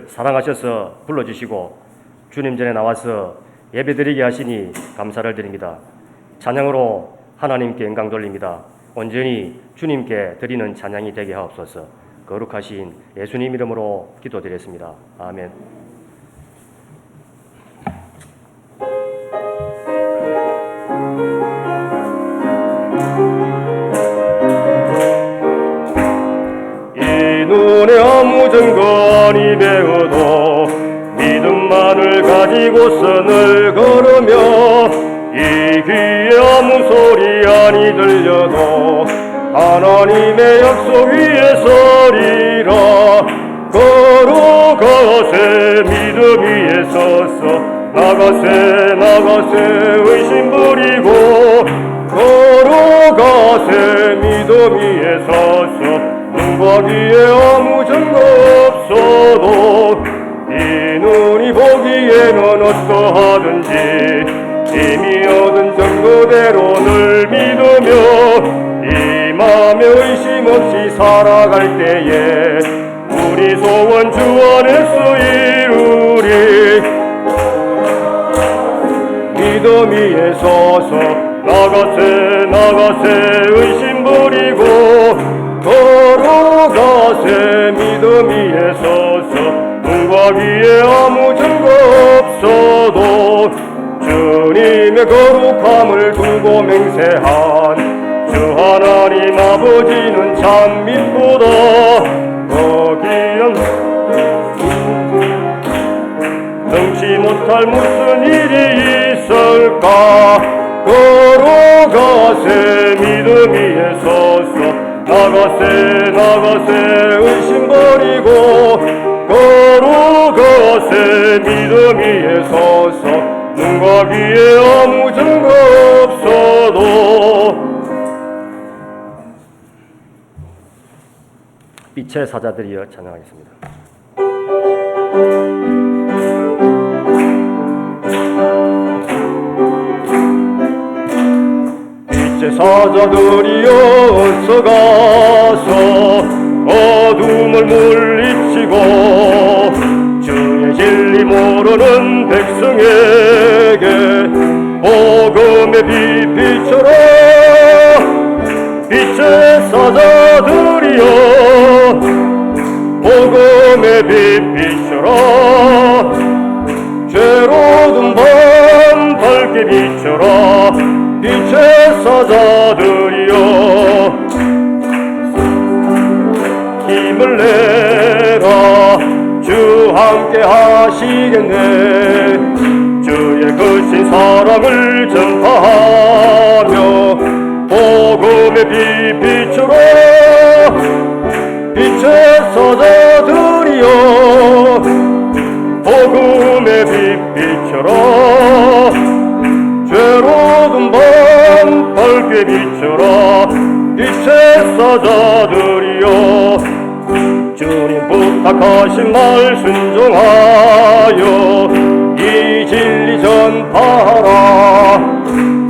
우리를 사랑하셔서 불러주시고 주님 전에 나와서 예배드리게 하시니 감사를 드립니다. 찬양으로 하나님께 영광 돌립니다. 온전히 주님께 드리는 찬양이 되게 하옵소서. 거룩하신 예수님 이름으로 기도드렸습니다. 아멘. 이 눈에 아무 증거니 배워도 믿음만을 가지고서 늘 걸으며 이 귀에 아무 소리 아니 들려도 하나님의 약속 위에 서리라. 걸어가세 믿음 위에 서서 나가세 의심 버리고 걸어가세 믿음 위에 서서 눈과 귀에 아무 증거 없어도 이 눈이 보기에는 어떠하든지 이미 얻은 증거대로 늘 믿으며 이 맘에 의심 없이 살아갈 때에 우리 소원 주 안에서 이루리. 믿음 위에 서서 나가세 의심 버리고 걸어가세 믿음 위에 서서 눈과 귀에 아무 증거 없어도 주님의 거룩함을 두고 맹세한 주 하나님 아버지는 참 믿보다 더 귀한 능치 못할 무슨 일이 있을까. 걸어가세 믿음 위에 서서 나가세 의심 버리고 걸어가세 믿음 위에 서서 눈과 귀에 아무 증거 없어도 빛의 사자들이여 찬양하겠습니다. 빛의 사자들이여 어서 가서 어둠을 물리치고 주의 진리 모르는 백성에게 복음의 빛 비춰라. 빛의 사자들이여 복음의 빛 비춰라. 죄로든 밤 밝게 비춰라. 빛의 사자들이여 힘을 내라. 주 함께 하시겠네. 주의 거친 사랑을 전파하며 복음의 빛 비춰라. 빛의 사자들이여 복음의 빛 비춰라. 죄로든 밤 밝게 비춰라. 빛의 사자들이여 주님 부탁하신 말 순종하여 이 진리 전파하라.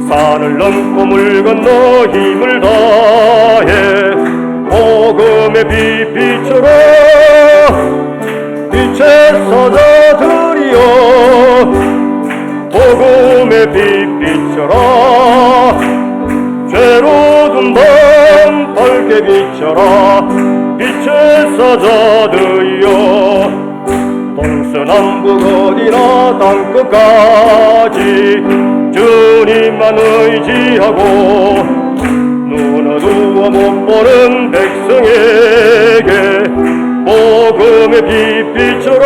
산을 넘고 물 건너 힘을 다해 복음의 빛 비춰라. 빛의 사자들이여 복음의 빛 비춰라. 죄로든 밤 밝게 비춰라. 빛의 사자들이여 동서남북 어디나 땅끝까지 주님만 의지하고 눈 어두워 못 보는 백성에게 복음의 빛 비춰라.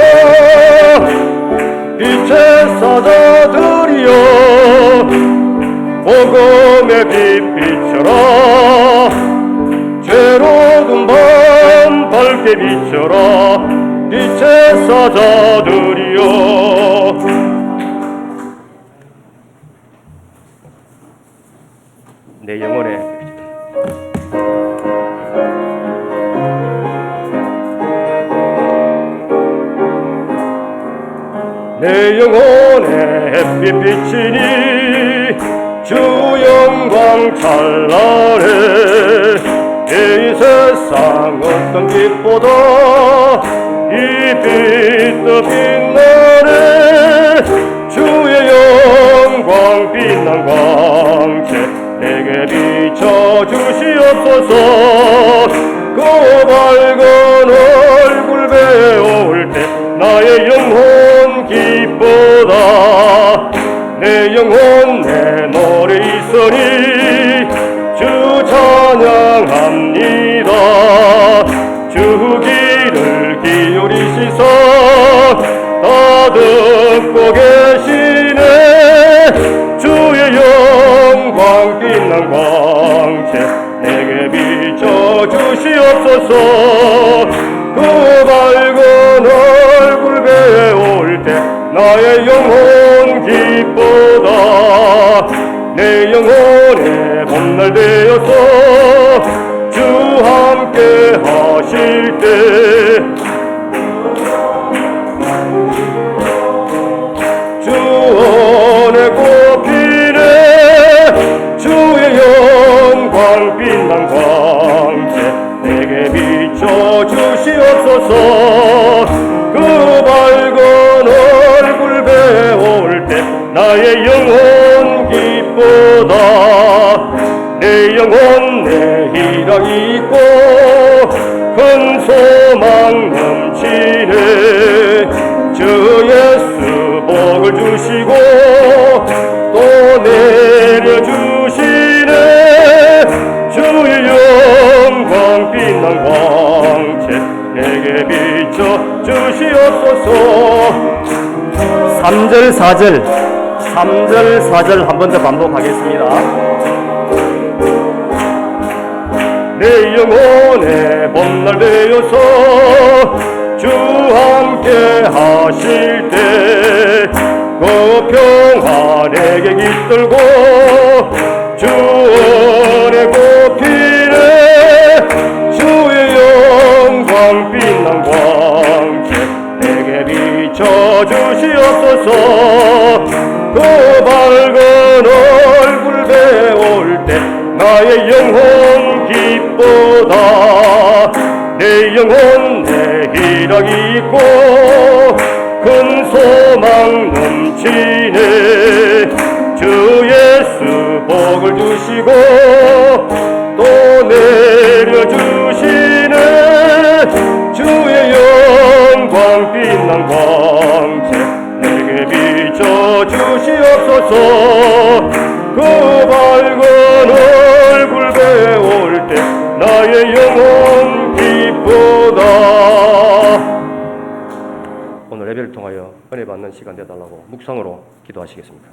빛의 사자들이여 복음의 빛 비춰라. 죄로든 밤 밝게 비춰라. 빛의 사자들이여 내 영혼에 내 영혼에 햇빛 비치니 주 영광 찬란해. 이 세상 어떤 빛보다 이 빛도 빛나네 주의 영광 빛난 광채 내게 비춰주시옵소서 그 밝은 얼굴 배울 때 나의 영혼 기쁘다 내 영혼 내 노래 있으니 주 찬양합니다 주 길을 기울이시사 다 듣고 계시네 주의 영광 빛난 광채 내게 비춰주시옵소서 그 밝은 얼굴 배울 때 나의 영혼 기쁘다 내 영혼의 봄날 되어서 주 함께 하실 때 주 안에 꽃피네 주의 영광 빛난 광채 내게 비춰주시옵소서 그 밝은 얼굴 배울 때 나의 영혼 기쁘다 내 영혼 내 희락이 있고 큰 소망 넘치네 주 예수 복을 주시고 또 내려주시네 주의 영광 빛난 광채 내게 비춰주시옵소서 3절 4절 한 번 더 반복하겠습니다. 내 영혼의 봄날 되어서 주 함께 하실 때 그 평화 내게 깃들고 주 안에 꽃피네 주의 영광 빛난 광채 내게 비춰주시옵소서 그 밝은 얼굴 배울 때 나의 영혼 기쁘다 내 영혼 내 희락이 있고 큰 소망 넘치네 주 예수 복을 주시고 또 내려주시네 주의 영광 빛난 광채 내게 비춰주시옵소서 그 밝은 얼굴 배울 때 나의 영혼 기쁘다. 오늘 예배를 통하여 은혜 받는 시간 되달라고 묵상으로 기도하시겠습니다.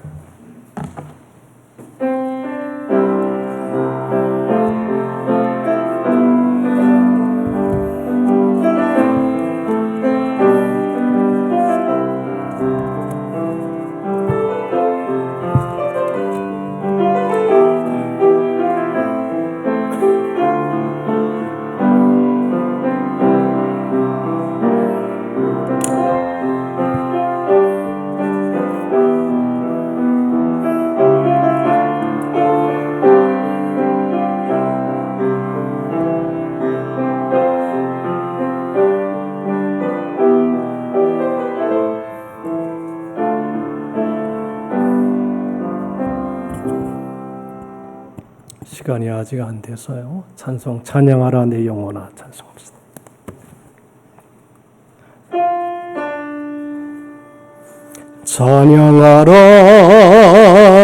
시간이 아직 안 돼서요. 찬송 찬양하라 내 영혼아 찬송합시다. 찬양하라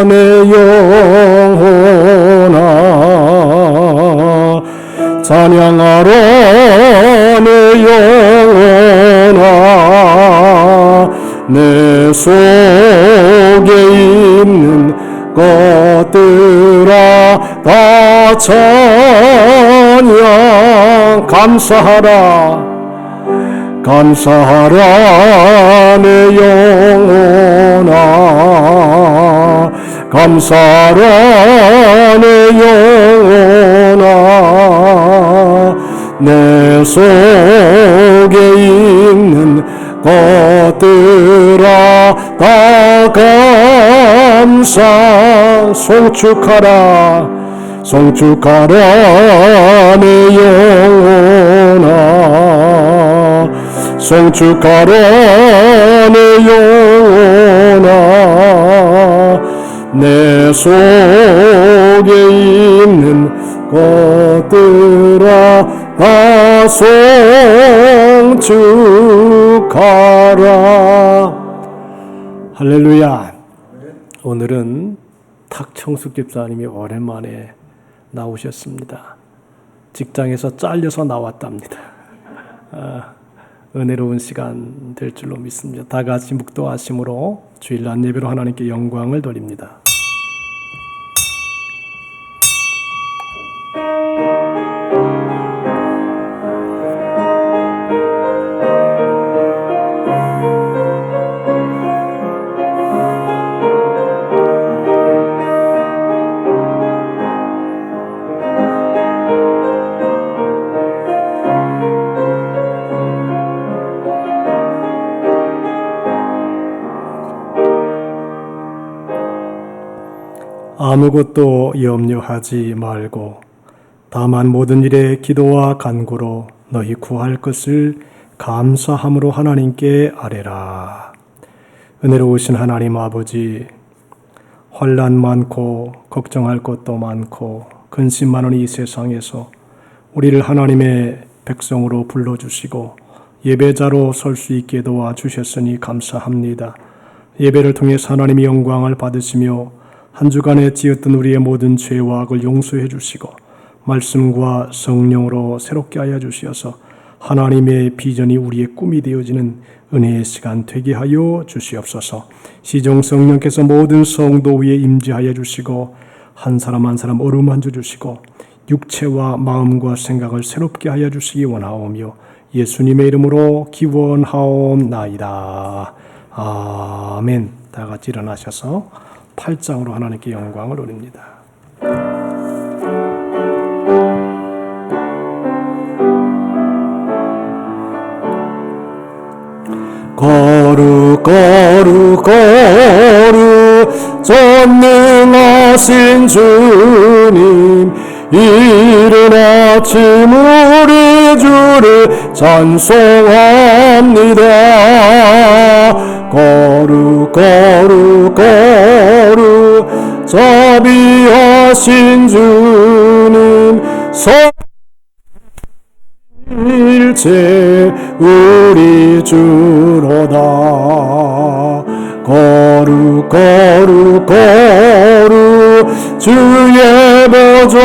내 영혼아 찬양하라 내 영혼아 내 속에 있는 것들아 다 찬양 감사하라 감사하라 내 영혼아 감사하라 내 영혼아 내 속에 있는 것들아 다 감사 송축하라 송축하라 내 영혼아 성축하라 내 영혼아. 내 속에 있는 것들아 다 성축하라. 할렐루야. 오늘은 탁청숙 집사님이 오랜만에 나오셨습니다. 직장에서 잘려서 나왔답니다. 은혜로운 시간 될 줄로 믿습니다. 다 같이 묵도하심으로 주일날 예배로 하나님께 영광을 돌립니다. 아무것도 염려하지 말고 다만 모든 일에 기도와 간구로 너희 구할 것을 감사함으로 하나님께 아뢰라. 은혜로우신 하나님 아버지, 환난 많고 걱정할 것도 많고 근심 많은 이 세상에서 우리를 하나님의 백성으로 불러주시고 예배자로 설 수 있게 도와주셨으니 감사합니다. 예배를 통해서 하나님의 영광을 받으시며 한 주간에 지었던 우리의 모든 죄와 악을 용서해 주시고 말씀과 성령으로 새롭게 하여 주시어서 하나님의 비전이 우리의 꿈이 되어지는 은혜의 시간 되게 하여 주시옵소서. 시종 성령께서 모든 성도 위에 임재하여 주시고 한 사람 한 사람 어루만져 주시고 육체와 마음과 생각을 새롭게 하여 주시기 원하오며 예수님의 이름으로 기원하옵나이다. 아멘. 다 같이 일어나셔서 8장으로 하나님께 영광을 올립니다. 거룩 거룩 거룩 전능하신 주님, 이른 아침 우리 주를 찬송합니다. 거룩 거룩 거룩 자비하신 주님, 일체 우리 주로다. 거룩 거룩 거룩 주의 보좌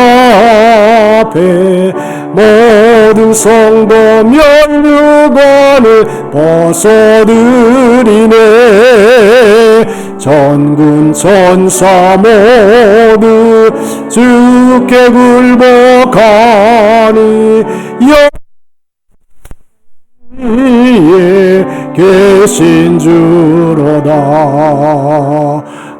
앞에 모든 성도 면류관을 벗어드리네. 전군 천사 모두 주께 굴복하니 위에 계신 주로다.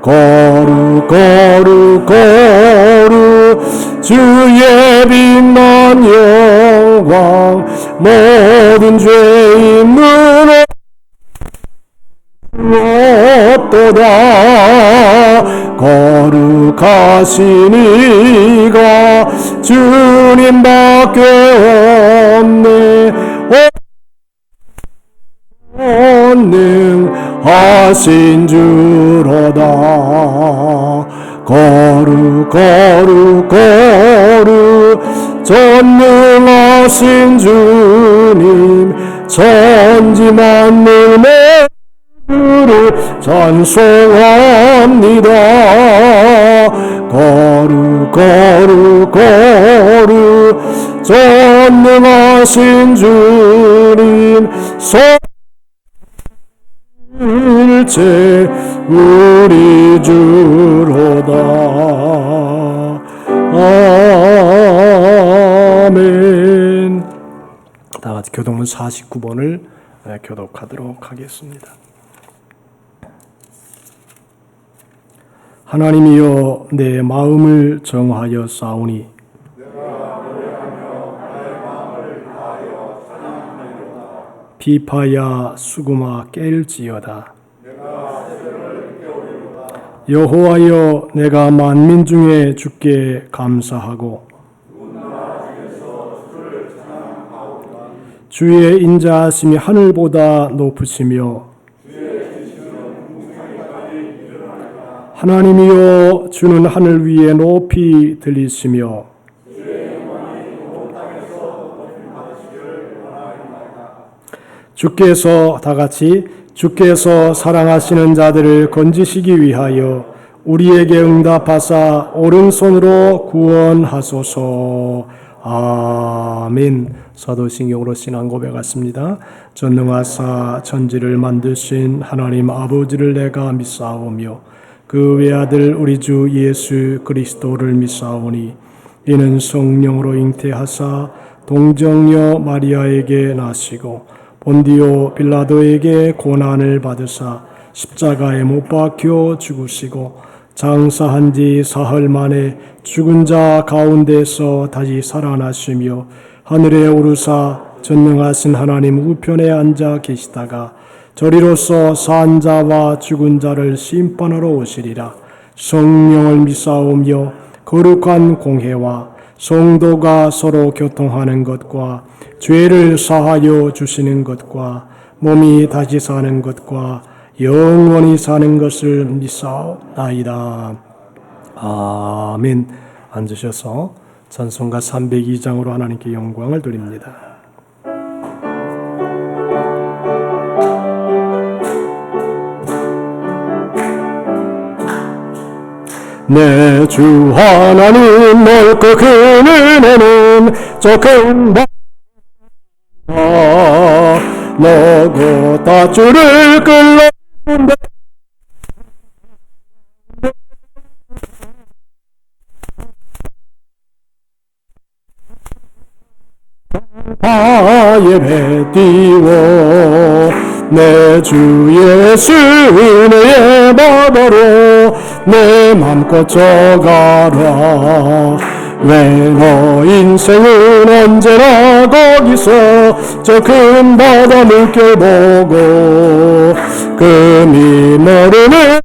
거룩 거룩 거룩 주의 빛난 영광 모든 죄인 무너뜨렸도다. 거룩하신 이가 주님밖에 없네. 전능하신 주로다. 거룩 거룩 거룩 전능하신 주님, 천지 만물의 주를 찬송합니다. 거룩 거룩 거룩 전능하신 주님, 일체 우리 주로다. 아멘. 다 같이 교독문 49번을 교독하도록 하겠습니다. 하나님이여, 내 마음을 정하여 싸우니 비파야 수구마 깰지어다. 여호와여, 내가 만민 중에 주께 감사하고 주의 인자하심이 하늘보다 높으시며 하나님이여 주는 하늘 위에 높이 들리시며 주께서 다 같이 주께서 사랑하시는 자들을 건지시기 위하여 우리에게 응답하사 오른손으로 구원하소서. 아멘. 사도신경으로 신앙 고백하십니다. 전능하사 천지를 만드신 하나님 아버지를 내가 믿사오며 그 외아들 우리 주 예수 그리스도를 믿사오니 이는 성령으로 잉태하사 동정녀 마리아에게 나시고 본디오 빌라도에게 고난을 받으사 십자가에 못 박혀 죽으시고 장사한 지 사흘 만에 죽은 자 가운데서 다시 살아나시며 하늘에 오르사 전능하신 하나님 우편에 앉아 계시다가 저리로서 산 자와 죽은 자를 심판하러 오시리라. 성령을 믿사오며 거룩한 공회와 성도가 서로 교통하는 것과 죄를 사하여 주시는 것과 몸이 다시 사는 것과 영원히 사는 것을 믿사옵나이다. 아멘. 앉으셔서 찬송가 302장으로 하나님께 영광을 드립니다. 내 주 하나님 넓고 큰 은혜는 저 큰 너고 다 주를 끌는데 예배 띄워 내 주 예수 은혜의 바다로 내 맘껏 져가라. 왜 너 인생은 언제나 거기서 저 큰 바다 물결 보고 금이 모르는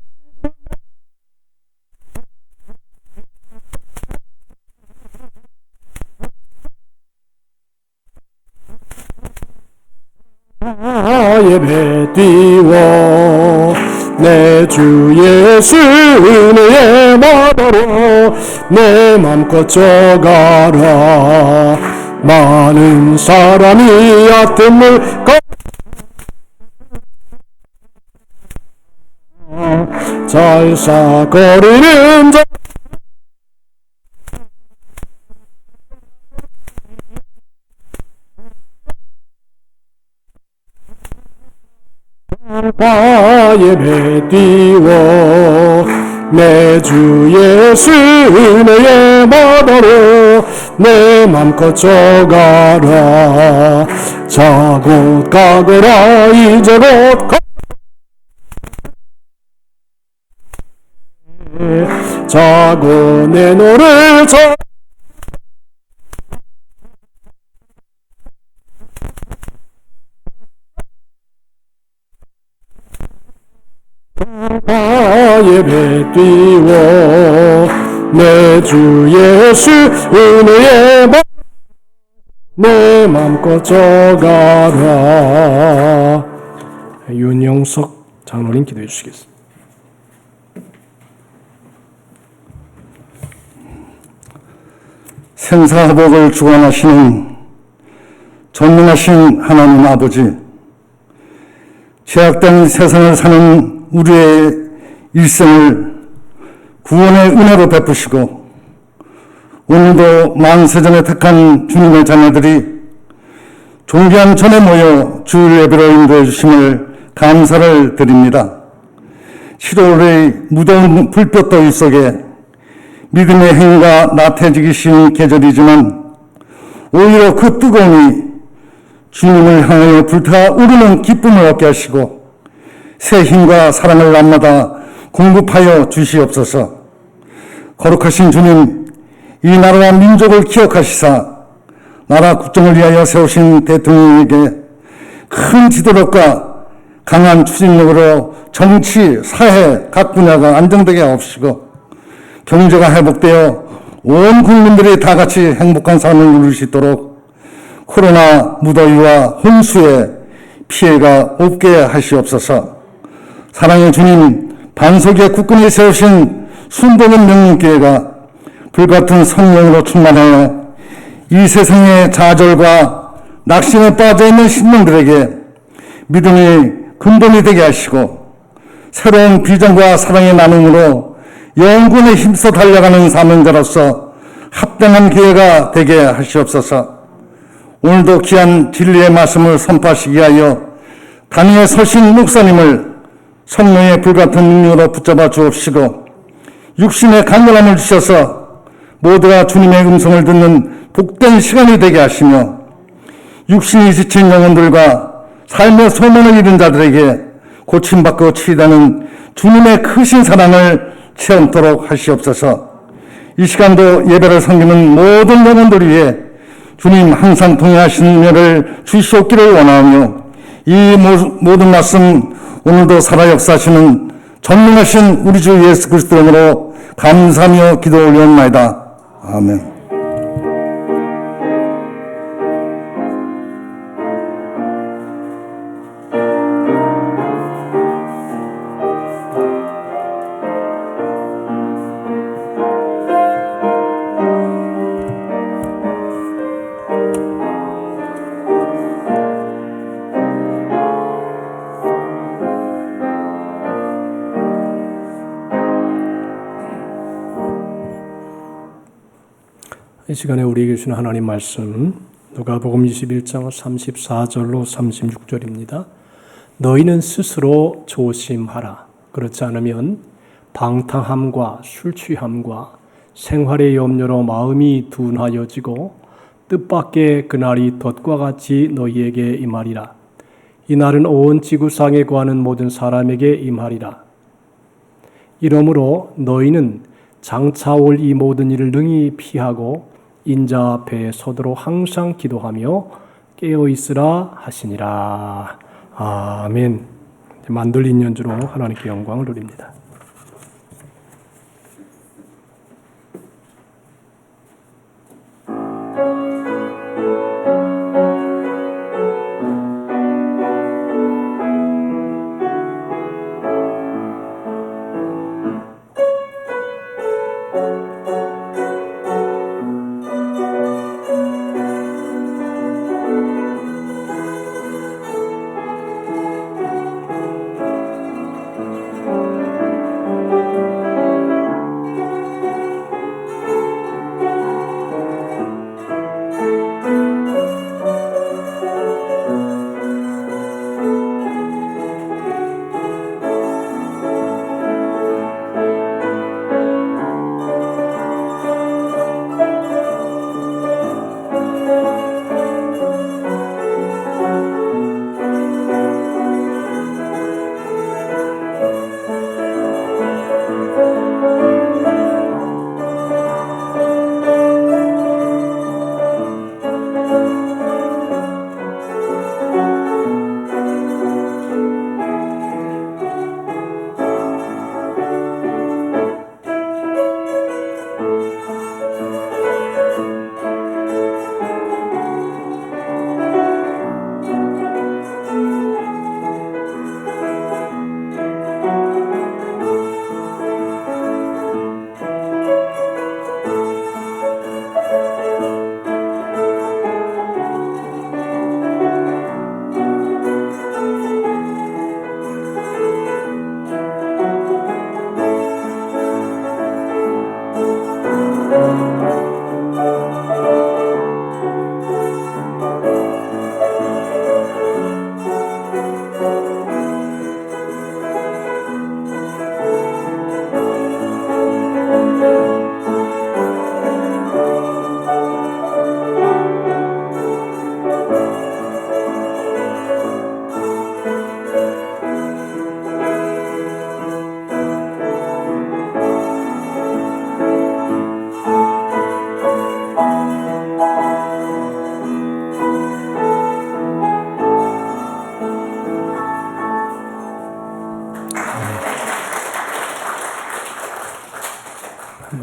예배 띄워 내 주 예수 은혜의 바다로 내 맘껏 져가라. 많은 사람이 얕은 물가 잘싸거리는 자 예배 띄워 내 주 예수 은혜의 바다로 내 맘껏 져가라. 자 곧 가거라 이제 곧 가 자고 내 노를 저 예배 띄워 내 주 예수 은혜의 내 맘껏 져가라. 윤영석 장로님 기도해 주시겠습니다. 생사복을 주관하시는 전능하신 하나님 아버지, 죄악된 세상을 사는 우리의 일생을 구원의 은혜로 베푸시고 오늘도 만세전에 택한 주님의 자녀들이 존귀한 전에 모여 주일 예배로 인도해 주심을 감사를 드립니다. 7월의 무더운 불볕 더위 속에 믿음의 행위가 나태해지기 쉬운 계절이지만 오히려 그 뜨거움이 주님을 향하여 불타오르는 기쁨을 얻게 하시고 새 힘과 사랑을 날마다 공급하여 주시옵소서. 거룩하신 주님, 이 나라와 민족을 기억하시사 나라 국정을 위하여 세우신 대통령에게 큰 지도력과 강한 추진력으로 정치, 사회 각 분야가 안정되게 하옵시고 경제가 회복되어 온 국민들이 다 같이 행복한 삶을 누릴 수 있도록 코로나 무더위와 홍수에 피해가 없게 하시옵소서. 사랑의 주님, 반석에 굳건히 세우신 순복음 명령교회가 불같은 성령으로 충만하여 이 세상의 좌절과 낙심에 빠져있는 신령들에게 믿음이 근본이 되게 하시고 새로운 비전과 사랑의 나눔으로 영군에 힘써 달려가는 사명자로서 합당한 기회가 되게 하시옵소서. 오늘도 귀한 진리의 말씀을 선포하시기 위하여 단위의 서신 목사님을 성령의 불같은 능력으로 붙잡아 주옵시고 육신의 강건함을 주셔서 모두가 주님의 음성을 듣는 복된 시간이 되게 하시며 육신이 지친 영혼들과 삶의 소망을 잃은 자들에게 고침받고 치유하는 주님의 크신 사랑을 체험토록 하시옵소서. 이 시간도 예배를 섬기는 모든 영혼들 위해 주님 항상 동행하시는 은혜를 주시옵기를 원하오며 이 모든 말씀 오늘도 살아 역사하시는 전능하신 우리 주 예수 그리스도 이름으로 감사하며 기도 올려옵나이다. 아멘. 이 시간에 우리에게 주시는 하나님 말씀 누가복음 21장 34절로 36절입니다. 너희는 스스로 조심하라. 그렇지 않으면 방탕함과 술 취함과 생활의 염려로 마음이 둔하여지고 뜻밖의 그날이 덫과 같이 너희에게 임하리라. 이 날은 온 지구상에 거하는 모든 사람에게 임하리라. 이러므로 너희는 장차 올 이 모든 일을 능히 피하고 인자 앞에 서도록 항상 기도하며 깨어있으라 하시니라. 아멘. 만들린 연주로 하나님께 영광을 돌립니다.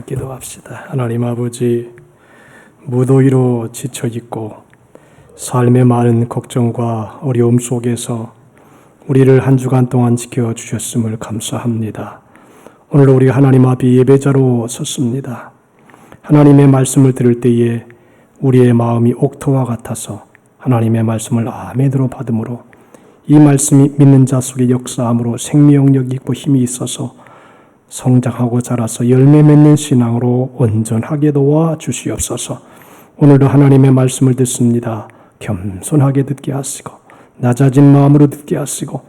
기도합시다. 하나님 아버지, 무더위로 지쳐 있고 삶의 많은 걱정과 어려움 속에서 우리를 한 주간 동안 지켜주셨음을 감사합니다. 오늘 우리가 하나님 앞에 예배자로 섰습니다. 하나님의 말씀을 들을 때에 우리의 마음이 옥토와 같아서 하나님의 말씀을 아멘으로 받음으로 이 말씀이 믿는 자 속에 역사함으로 생명력이 있고 힘이 있어서 성장하고 자라서 열매 맺는 신앙으로 온전하게 도와 주시옵소서. 오늘도 하나님의 말씀을 듣습니다. 겸손하게 듣게 하시고 낮아진 마음으로 듣게 하시고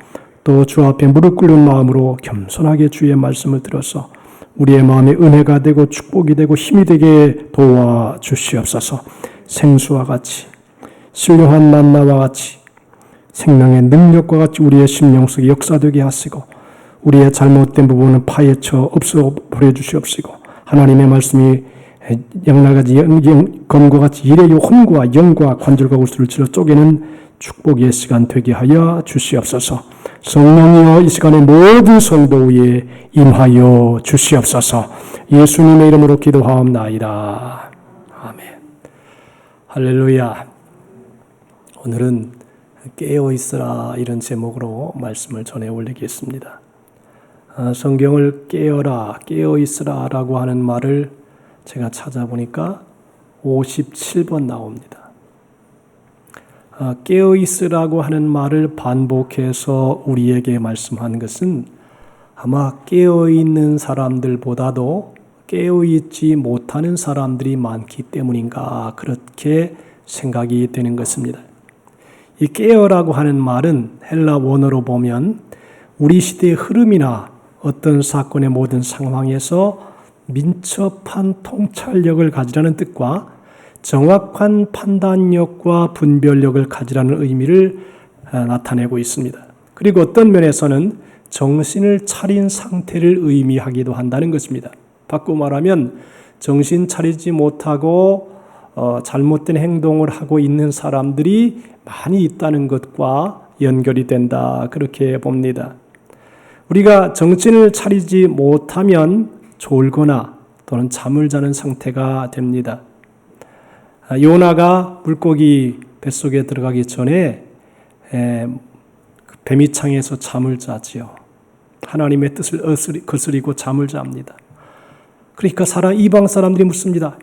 또 주 앞에 무릎 꿇는 마음으로 겸손하게 주의 말씀을 들어서 우리의 마음에 은혜가 되고 축복이 되고 힘이 되게 도와 주시옵소서. 생수와 같이 신령한 만나와 같이 생명의 능력과 같이 우리의 심령 속에 역사되게 하시고 우리의 잘못된 부분은 파헤쳐 없어버려 주시옵시고 하나님의 말씀이 양날같이 검과 같이 일의 혼과 영과 관절과 골수를 찔러 쪼개는 축복의 시간 되게 하여 주시옵소서. 성령이여 이 시간에 모든 성도 위에 임하여 주시옵소서. 예수님의 이름으로 기도하옵나이다. 아멘. 할렐루야. 오늘은 깨어있으라 이런 제목으로 말씀을 전해 올리겠습니다. 성경을 깨어라, 깨어있으라 라고 하는 말을 제가 찾아보니까 57번 나옵니다. 깨어있으라고 하는 말을 반복해서 우리에게 말씀한 것은 아마 깨어있는 사람들보다도 깨어있지 못하는 사람들이 많기 때문인가 그렇게 생각이 되는 것입니다. 이 깨어라고 하는 말은 헬라 원어로 보면 우리 시대의 흐름이나 어떤 사건의 모든 상황에서 민첩한 통찰력을 가지라는 뜻과 정확한 판단력과 분별력을 가지라는 의미를 나타내고 있습니다. 그리고 어떤 면에서는 정신을 차린 상태를 의미하기도 한다는 것입니다. 바꾸어 말하면 정신 차리지 못하고 잘못된 행동을 하고 있는 사람들이 많이 있다는 것과 연결이 된다 그렇게 봅니다. 우리가 정신을 차리지 못하면 졸거나 또는 잠을 자는 상태가 됩니다. 요나가 물고기 뱃속에 들어가기 전에 뱀이창에서 잠을 자지요. 하나님의 뜻을 거스리고 잠을 잡니다. 그러니까 이방 사람들이 묻습니다.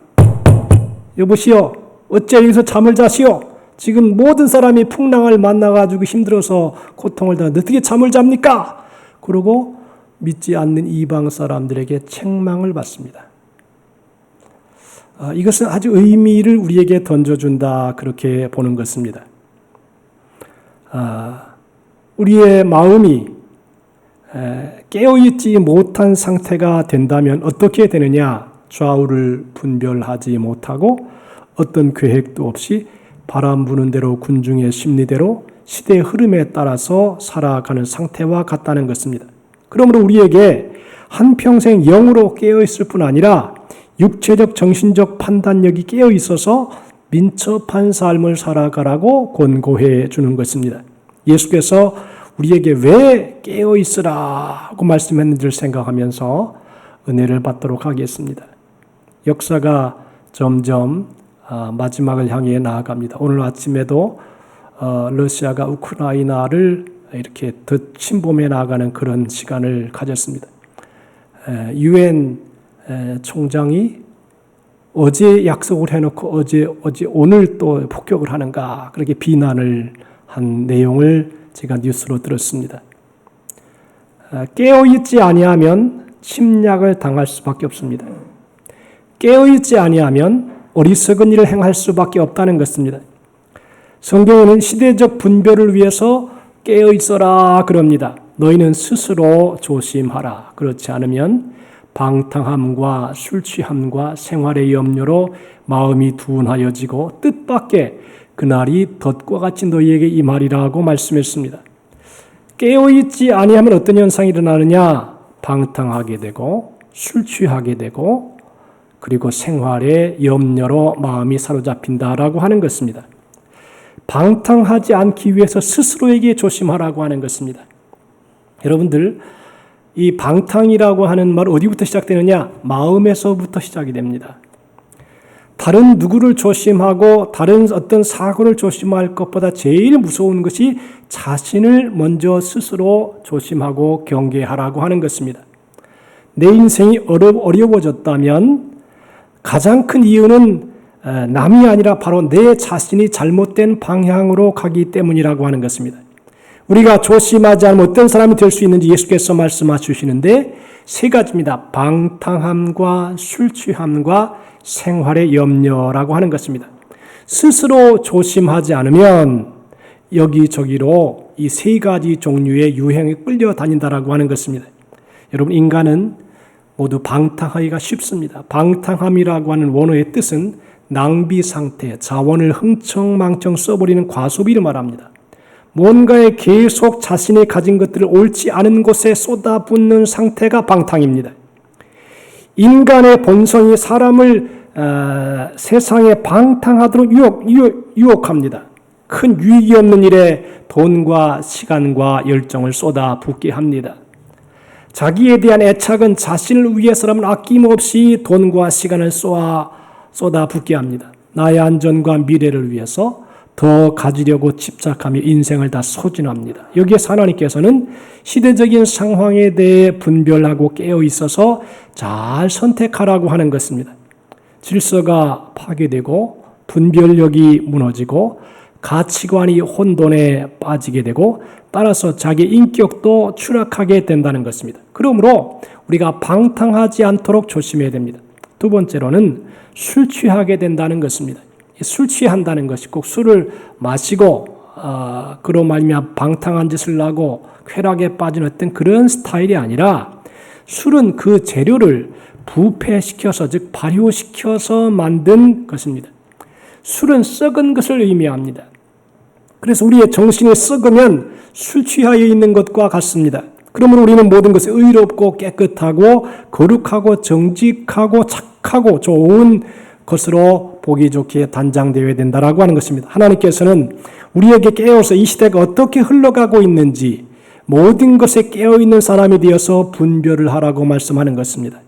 여보시오, 어째 여기서 잠을 자시오? 지금 모든 사람이 풍랑을 만나가지고 힘들어서 고통을 당하는데 어떻게 잠을 잡니까? 그러고 믿지 않는 이방 사람들에게 책망을 받습니다. 이것은 아주 의미를 우리에게 던져준다 그렇게 보는 것입니다. 우리의 마음이 깨어있지 못한 상태가 된다면 어떻게 되느냐? 좌우를 분별하지 못하고 어떤 계획도 없이 바람 부는 대로 군중의 심리대로 시대의 흐름에 따라서 살아가는 상태와 같다는 것입니다. 그러므로 우리에게 한평생 영으로 깨어있을 뿐 아니라 육체적 정신적 판단력이 깨어있어서 민첩한 삶을 살아가라고 권고해 주는 것입니다. 예수께서 우리에게 왜 깨어있으라고 말씀했는지를 생각하면서 은혜를 받도록 하겠습니다. 역사가 점점 마지막을 향해 나아갑니다. 오늘 아침에도 러시아가 우크라이나를 이렇게 더 침범해 나가는 그런 시간을 가졌습니다. UN 총장이 어제 약속을 해놓고 오늘 또 폭격을 하는가 그렇게 비난을 한 내용을 제가 뉴스로 들었습니다. 깨어있지 아니하면 침략을 당할 수밖에 없습니다. 깨어있지 아니하면 어리석은 일을 행할 수밖에 없다는 것입니다. 성경에는 시대적 분별을 위해서 깨어있어라 그럽니다. 너희는 스스로 조심하라. 그렇지 않으면 방탕함과 술취함과 생활의 염려로 마음이 둔하여지고 뜻밖의 그날이 덫과 같이 너희에게 임하리라고 말씀했습니다. 깨어있지 아니하면 어떤 현상이 일어나느냐? 방탕하게 되고 술 취하게 되고 그리고 생활의 염려로 마음이 사로잡힌다라고 하는 것입니다. 방탕하지 않기 위해서 스스로에게 조심하라고 하는 것입니다. 여러분들, 이 방탕이라고 하는 말 어디부터 시작되느냐? 마음에서부터 시작이 됩니다. 다른 누구를 조심하고 다른 어떤 사고를 조심할 것보다 제일 무서운 것이 자신을 먼저 스스로 조심하고 경계하라고 하는 것입니다. 내 인생이 어려워졌다면 가장 큰 이유는 남이 아니라 바로 내 자신이 잘못된 방향으로 가기 때문이라고 하는 것입니다. 우리가 조심하지 않으면 어떤 사람이 될 수 있는지 예수께서 말씀해 주시는데 세 가지입니다. 방탕함과 술 취함과 생활의 염려라고 하는 것입니다. 스스로 조심하지 않으면 여기저기로 이 세 가지 종류의 유행에 끌려다닌다라고 하는 것입니다. 여러분, 인간은 모두 방탕하기가 쉽습니다. 방탕함이라고 하는 원어의 뜻은 낭비 상태, 자원을 흥청망청 써버리는 과소비를 말합니다. 뭔가에 계속 자신이 가진 것들을 옳지 않은 곳에 쏟아붓는 상태가 방탕입니다. 인간의 본성이 사람을 세상에 방탕하도록 유혹합니다. 큰 유익이 없는 일에 돈과 시간과 열정을 쏟아붓게 합니다. 자기에 대한 애착은 자신을 위해서라면 아낌없이 돈과 시간을 쏟아붓게 합니다. 나의 안전과 미래를 위해서 더 가지려고 집착하며 인생을 다 소진합니다. 여기에서 하나님께서는 시대적인 상황에 대해 분별하고 깨어 있어서 잘 선택하라고 하는 것입니다. 질서가 파괴되고 분별력이 무너지고 가치관이 혼돈에 빠지게 되고 따라서 자기 인격도 추락하게 된다는 것입니다. 그러므로 우리가 방탕하지 않도록 조심해야 됩니다. 두 번째로는 술 취하게 된다는 것입니다. 술 취한다는 것이 꼭 술을 마시고 그로 말미암아 방탕한 짓을 하고 쾌락에 빠진 어떤 그런 스타일이 아니라 술은 그 재료를 부패시켜서 즉 발효시켜서 만든 것입니다. 술은 썩은 것을 의미합니다. 그래서 우리의 정신이 썩으면 술 취하여 있는 것과 같습니다. 그러므로 우리는 모든 것이 의롭고 깨끗하고 거룩하고 정직하고 착하고 좋은 것으로 보기 좋게 단장되어야 된다라고 하는 것입니다. 하나님께서는 우리에게 깨어서 이 시대가 어떻게 흘러가고 있는지 모든 것에 깨어있는 사람이 되어서 분별을 하라고 말씀하는 것입니다.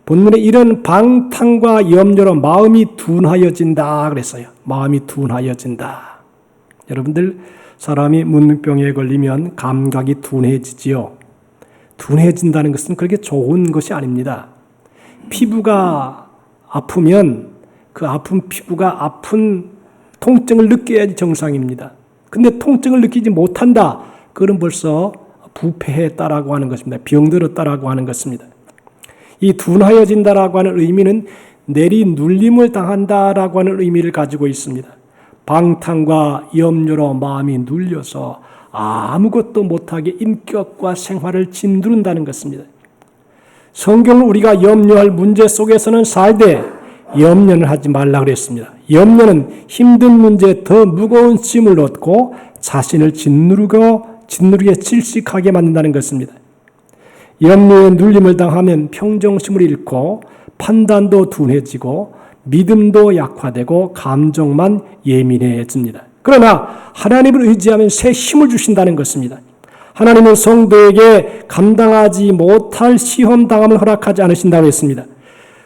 본문에 이런 방탕과 염려로 마음이 둔하여진다 그랬어요. 마음이 둔하여진다. 여러분들, 사람이 문병에 걸리면 감각이 둔해지지요. 둔해진다는 것은 그렇게 좋은 것이 아닙니다. 피부가 아프면 그 아픈 피부가 아픈 통증을 느껴야지 정상입니다. 근데 통증을 느끼지 못한다. 그건 벌써 부패했다라고 하는 것입니다. 병들었다라고 하는 것입니다. 이 둔하여진다라고 하는 의미는 내리눌림을 당한다라고 하는 의미를 가지고 있습니다. 방탕과 염려로 마음이 눌려서 아무것도 못하게 인격과 생활을 짓누른다는 것입니다. 성경은 우리가 염려할 문제 속에서는 살되 염려는 하지 말라 그랬습니다. 염려는 힘든 문제에 더 무거운 짐을 얻고 자신을 짓누르게 질식하게 만든다는 것입니다. 염려에 눌림을 당하면 평정심을 잃고 판단도 둔해지고 믿음도 약화되고 감정만 예민해집니다. 그러나 하나님을 의지하면 새 힘을 주신다는 것입니다. 하나님은 성도에게 감당하지 못할 시험 당함을 허락하지 않으신다고 했습니다.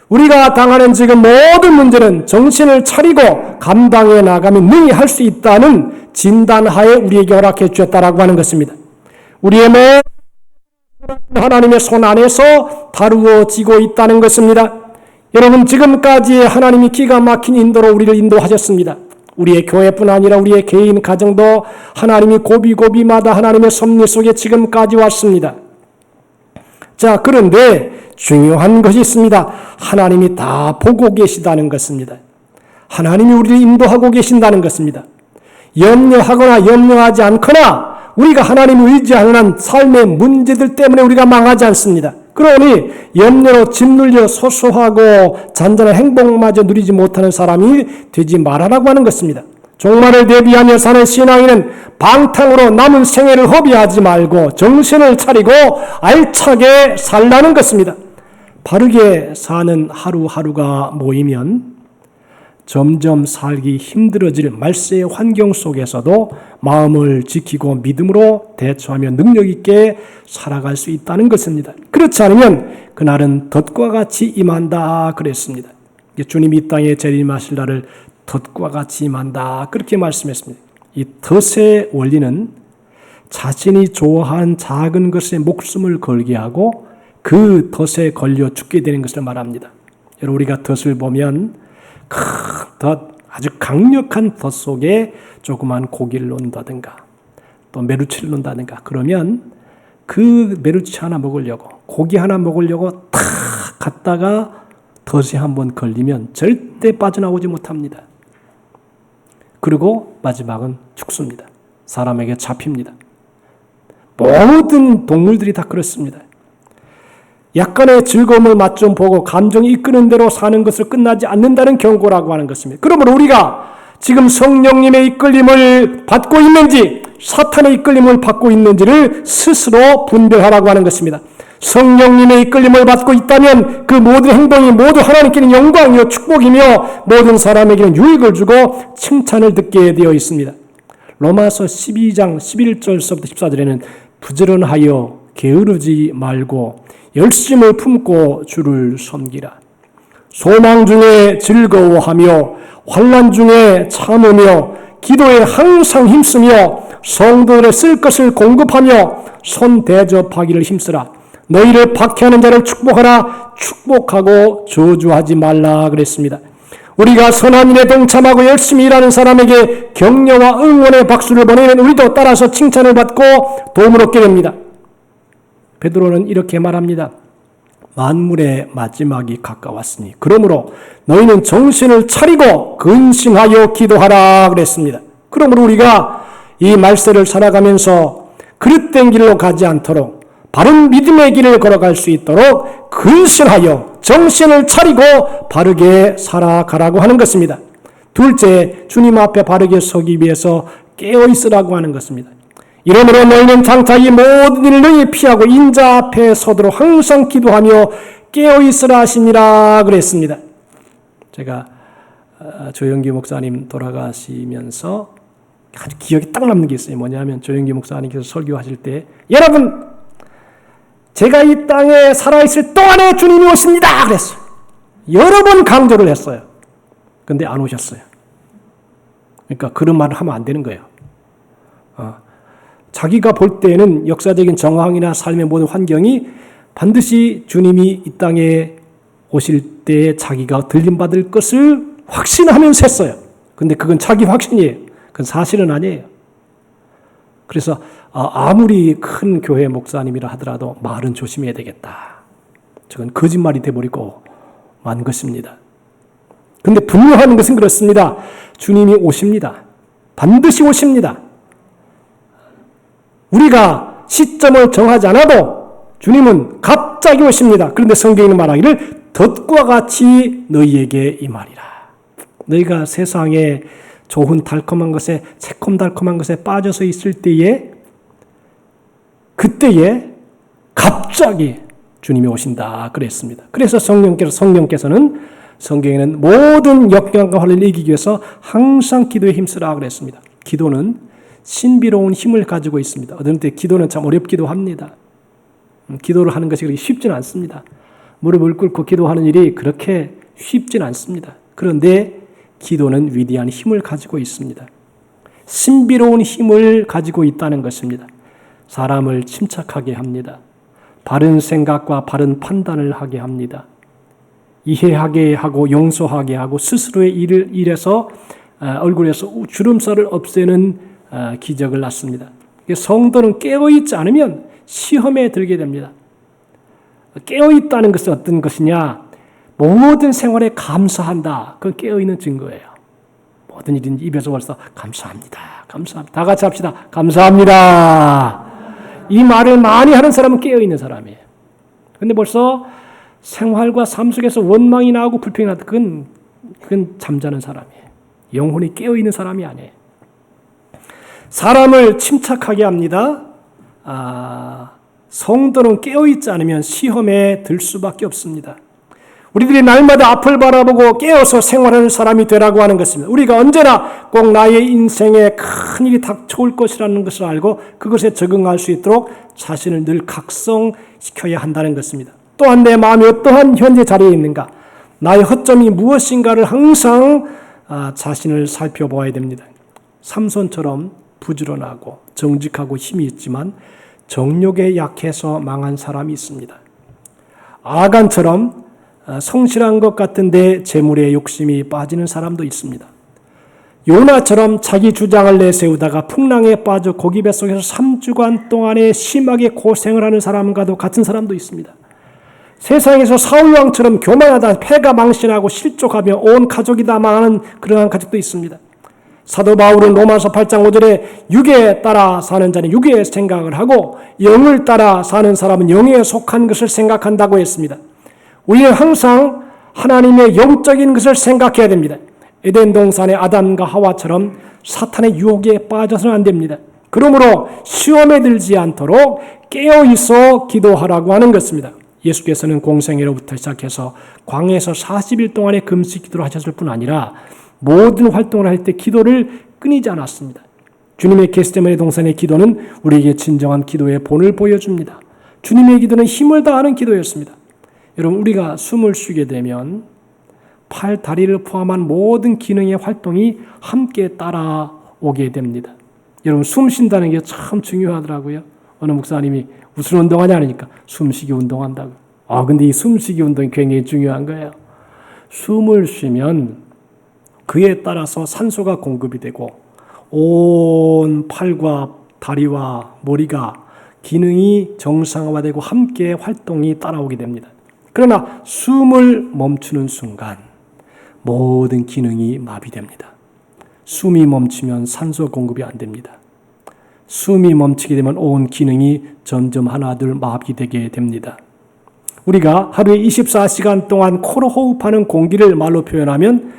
우리가 당하는 지금 모든 문제는 정신을 차리고 감당해 나가면 능히 할 수 있다는 진단하에 우리에게 허락해 주셨다라고 하는 것입니다. 우리의 모든 하나님의 손 안에서 다루어지고 있다는 것입니다. 여러분, 지금까지 하나님이 기가 막힌 인도로 우리를 인도하셨습니다. 우리의 교회뿐 아니라 우리의 개인 가정도 하나님이 고비고비마다 하나님의 섭리 속에 지금까지 왔습니다. 자, 그런데 중요한 것이 있습니다. 하나님이 다 보고 계시다는 것입니다. 하나님이 우리를 인도하고 계신다는 것입니다. 염려하거나 염려하지 않거나 우리가 하나님을 의지하는 한 삶의 문제들 때문에 우리가 망하지 않습니다. 그러니 염려로 짓눌려 소소하고 잔잔한 행복마저 누리지 못하는 사람이 되지 말아라고 하는 것입니다. 종말을 대비하며 사는 신앙인은 방탕으로 남은 생애를 허비하지 말고 정신을 차리고 알차게 살라는 것입니다. 바르게 사는 하루하루가 모이면 점점 살기 힘들어질 말세의 환경 속에서도 마음을 지키고 믿음으로 대처하며 능력 있게 살아갈 수 있다는 것입니다. 그렇지 않으면 그날은 덫과 같이 임한다 그랬습니다. 주님이 이 땅에 재림하실 날을 덫과 같이 임한다. 그렇게 말씀했습니다. 이 덫의 원리는 자신이 좋아하는 작은 것에 목숨을 걸게 하고 그 덫에 걸려 죽게 되는 것을 말합니다. 여러분, 우리가 덫을 보면 큰 덫, 아주 강력한 덫 속에 조그만 고기를 놓는다든가 또 메루치를 놓는다든가 그러면 그 메루치 하나 먹으려고 고기 하나 먹으려고 탁 갔다가 덫에 한번 걸리면 절대 빠져나오지 못합니다. 그리고 마지막은 죽습니다. 사람에게 잡힙니다. 모든 동물들이 다 그렇습니다. 약간의 즐거움을 맛 좀 보고 감정이 이끄는 대로 사는 것을 끝나지 않는다는 경고라고 하는 것입니다. 그러므로 우리가 지금 성령님의 이끌림을 받고 있는지 사탄의 이끌림을 받고 있는지를 스스로 분별하라고 하는 것입니다. 성령님의 이끌림을 받고 있다면 그 모든 행동이 모두 하나님께는 영광이요 축복이며 모든 사람에게는 유익을 주고 칭찬을 듣게 되어 있습니다. 로마서 12장 11절서부터 14절에는 부지런하여 게으르지 말고 열심을 품고 주를 섬기라. 소망 중에 즐거워하며 환난 중에 참으며 기도에 항상 힘쓰며 성도들의 쓸 것을 공급하며 손 대접하기를 힘쓰라. 너희를 박해하는 자를 축복하라. 축복하고 저주하지 말라 그랬습니다. 우리가 선한 일에 동참하고 열심히 일하는 사람에게 격려와 응원의 박수를 보내면 우리도 따라서 칭찬을 받고 도움을 얻게 됩니다. 베드로는 이렇게 말합니다. 만물의 마지막이 가까웠으니 그러므로 너희는 정신을 차리고 근신하여 기도하라 그랬습니다. 그러므로 우리가 이 말세를 살아가면서 그릇된 길로 가지 않도록 바른 믿음의 길을 걸어갈 수 있도록 근신하여 정신을 차리고 바르게 살아가라고 하는 것입니다. 둘째, 주님 앞에 바르게 서기 위해서 깨어있으라고 하는 것입니다. 이러므로 너희는 장차 이 모든 일을 너희 피하고 인자 앞에 서도록 항상 기도하며 깨어있으라 하시니라 그랬습니다. 제가 조영기 목사님 돌아가시면서 아주 기억에 딱 남는 게 있어요. 뭐냐면 조영기 목사님께서 설교하실 때 여러분 제가 이 땅에 살아있을 동안에 주님이 오십니다 그랬어요. 여러 번 강조를 했어요. 근데 안 오셨어요. 그러니까 그런 말을 하면 안 되는 거예요. 자기가 볼 때는 역사적인 정황이나 삶의 모든 환경이 반드시 주님이 이 땅에 오실 때 자기가 들림받을 것을 확신하면서 했어요. 근데 그건 자기 확신이에요. 그건 사실은 아니에요. 그래서 아무리 큰 교회 목사님이라 하더라도 말은 조심해야 되겠다. 저건 거짓말이 돼버리고 만 것입니다. 근데 분명한 것은 그렇습니다. 주님이 오십니다. 반드시 오십니다. 우리가 시점을 정하지 않아도 주님은 갑자기 오십니다. 그런데 성경에는 말하기를 덫과 같이 너희에게 임하리라. 너희가 세상에 좋은 달콤한 것에 새콤달콤한 것에 빠져서 있을 때에 그때에 갑자기 주님이 오신다 그랬습니다. 그래서 성령께서는 성경에는 모든 역경과 환난을 이기기 위해서 항상 기도에 힘쓰라 그랬습니다. 기도는 신비로운 힘을 가지고 있습니다. 어떤 때 기도는 참 어렵기도 합니다. 기도를 하는 것이 그렇게 쉽지는 않습니다. 무릎을 꿇고 기도하는 일이 그렇게 쉽지는 않습니다. 그런데 기도는 위대한 힘을 가지고 있습니다. 신비로운 힘을 가지고 있다는 것입니다. 사람을 침착하게 합니다. 바른 생각과 바른 판단을 하게 합니다. 이해하게 하고 용서하게 하고 스스로의 일에서 얼굴에서 주름살을 없애는 기적을 낳습니다. 성도는 깨어있지 않으면 시험에 들게 됩니다. 깨어있다는 것은 어떤 것이냐? 모든 생활에 감사한다. 그건 깨어있는 증거예요. 모든 일인지 입에서 벌써 감사합니다. 감사합니다. 다 같이 합시다. 감사합니다. 이 말을 많이 하는 사람은 깨어있는 사람이에요. 근데 벌써 생활과 삶 속에서 원망이 나오고 불평이 나다. 그건 잠자는 사람이에요. 영혼이 깨어있는 사람이 아니에요. 사람을 침착하게 합니다. 성도는 깨어있지 않으면 시험에 들 수밖에 없습니다. 우리들이 날마다 앞을 바라보고 깨어서 생활하는 사람이 되라고 하는 것입니다. 우리가 언제나 꼭 나의 인생에 큰 일이 닥쳐올 것이라는 것을 알고 그것에 적응할 수 있도록 자신을 늘 각성시켜야 한다는 것입니다. 또한 내 마음이 어떠한 현재 자리에 있는가? 나의 허점이 무엇인가를 항상 자신을 살펴보아야 됩니다. 삼손처럼 부지런하고 정직하고 힘이 있지만 정욕에 약해서 망한 사람이 있습니다. 아간처럼 성실한 것 같은데 재물에 욕심이 빠지는 사람도 있습니다. 요나처럼 자기 주장을 내세우다가 풍랑에 빠져 고기 뱃속에서 3주간 동안에 심하게 고생을 하는 사람과도 같은 사람도 있습니다. 세상에서 사울왕처럼 교만하다 패가 망신하고 실족하며 온 가족이 다 망하는 그러한 가족도 있습니다. 사도 바울은 로마서 8장 5절에 육에 따라 사는 자는 육의 생각을 하고 영을 따라 사는 사람은 영에 속한 것을 생각한다고 했습니다. 우리는 항상 하나님의 영적인 것을 생각해야 됩니다. 에덴 동산의 아담과 하와처럼 사탄의 유혹에 빠져서는 안 됩니다. 그러므로 시험에 들지 않도록 깨어있어 기도하라고 하는 것입니다. 예수께서는 공생애로부터 시작해서 광야에서 40일 동안의 금식 기도를 하셨을 뿐 아니라 모든 활동을 할 때 기도를 끊이지 않았습니다. 주님의 겟세마네 동산의 기도는 우리에게 진정한 기도의 본을 보여줍니다. 주님의 기도는 힘을 다하는 기도였습니다. 여러분, 우리가 숨을 쉬게 되면 팔, 다리를 포함한 모든 기능의 활동이 함께 따라오게 됩니다. 여러분, 숨 쉰다는 게 참 중요하더라고요. 어느 목사님이 무슨 운동하냐 하니까 숨쉬기 운동한다고. 근데 이 숨쉬기 운동이 굉장히 중요한 거예요. 숨을 쉬면 그에 따라서 산소가 공급이 되고 온 팔과 다리와 머리가 기능이 정상화되고 함께 활동이 따라오게 됩니다. 그러나 숨을 멈추는 순간 모든 기능이 마비됩니다. 숨이 멈추면 산소 공급이 안 됩니다. 숨이 멈추게 되면 온 기능이 점점 하나둘 마비되게 됩니다. 우리가 하루에 24시간 동안 코로 호흡하는 공기를 말로 표현하면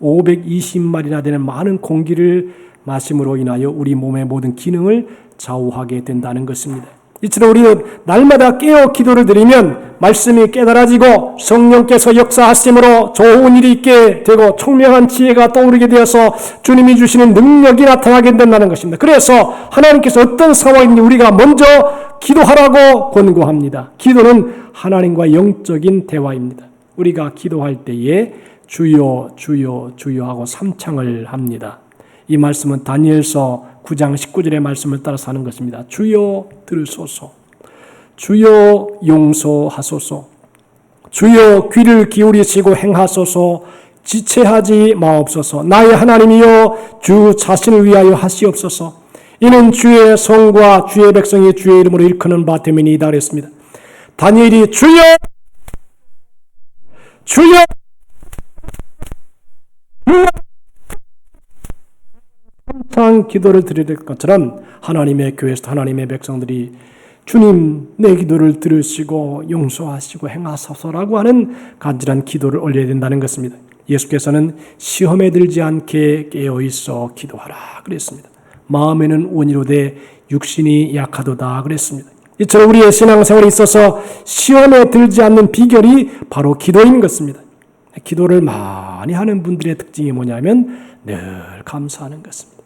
520마리나 되는 많은 공기를 마심으로 인하여 우리 몸의 모든 기능을 좌우하게 된다는 것입니다. 이처럼 우리는 날마다 깨어 기도를 드리면 말씀이 깨달아지고 성령께서 역사하심으로 좋은 일이 있게 되고 총명한 지혜가 떠오르게 되어서 주님이 주시는 능력이 나타나게 된다는 것입니다. 그래서 하나님께서 어떤 상황인지 우리가 먼저 기도하라고 권고합니다. 기도는 하나님과 영적인 대화입니다. 우리가 기도할 때에 주여 주여 주여 하고 삼창을 합니다. 이 말씀은 다니엘서 9장 19절의 말씀을 따라서 하는 것입니다. 주여 들으소서, 주여 용서하소서, 주여 귀를 기울이시고 행하소서, 지체하지 마옵소서. 나의 하나님이여 주 자신을 위하여 하시옵소서. 이는 주의 성과 주의 백성이 주의 이름으로 일컫는 바 됨이니이다 그랬습니다. 다니엘이 주여 주여 항상 기도를 드려야 될 것처럼 하나님의 교회에서 하나님의 백성들이 주님 내 기도를 들으시고 용서하시고 행하소서라고 하는 간절한 기도를 올려야 된다는 것입니다. 예수께서는 시험에 들지 않게 깨어있어 기도하라 그랬습니다. 마음에는 원이로되 육신이 약하도다 그랬습니다. 이처럼 우리의 신앙생활에 있어서 시험에 들지 않는 비결이 바로 기도인 것입니다. 기도를 많이 하는 분들의 특징이 뭐냐면 늘 감사하는 것입니다.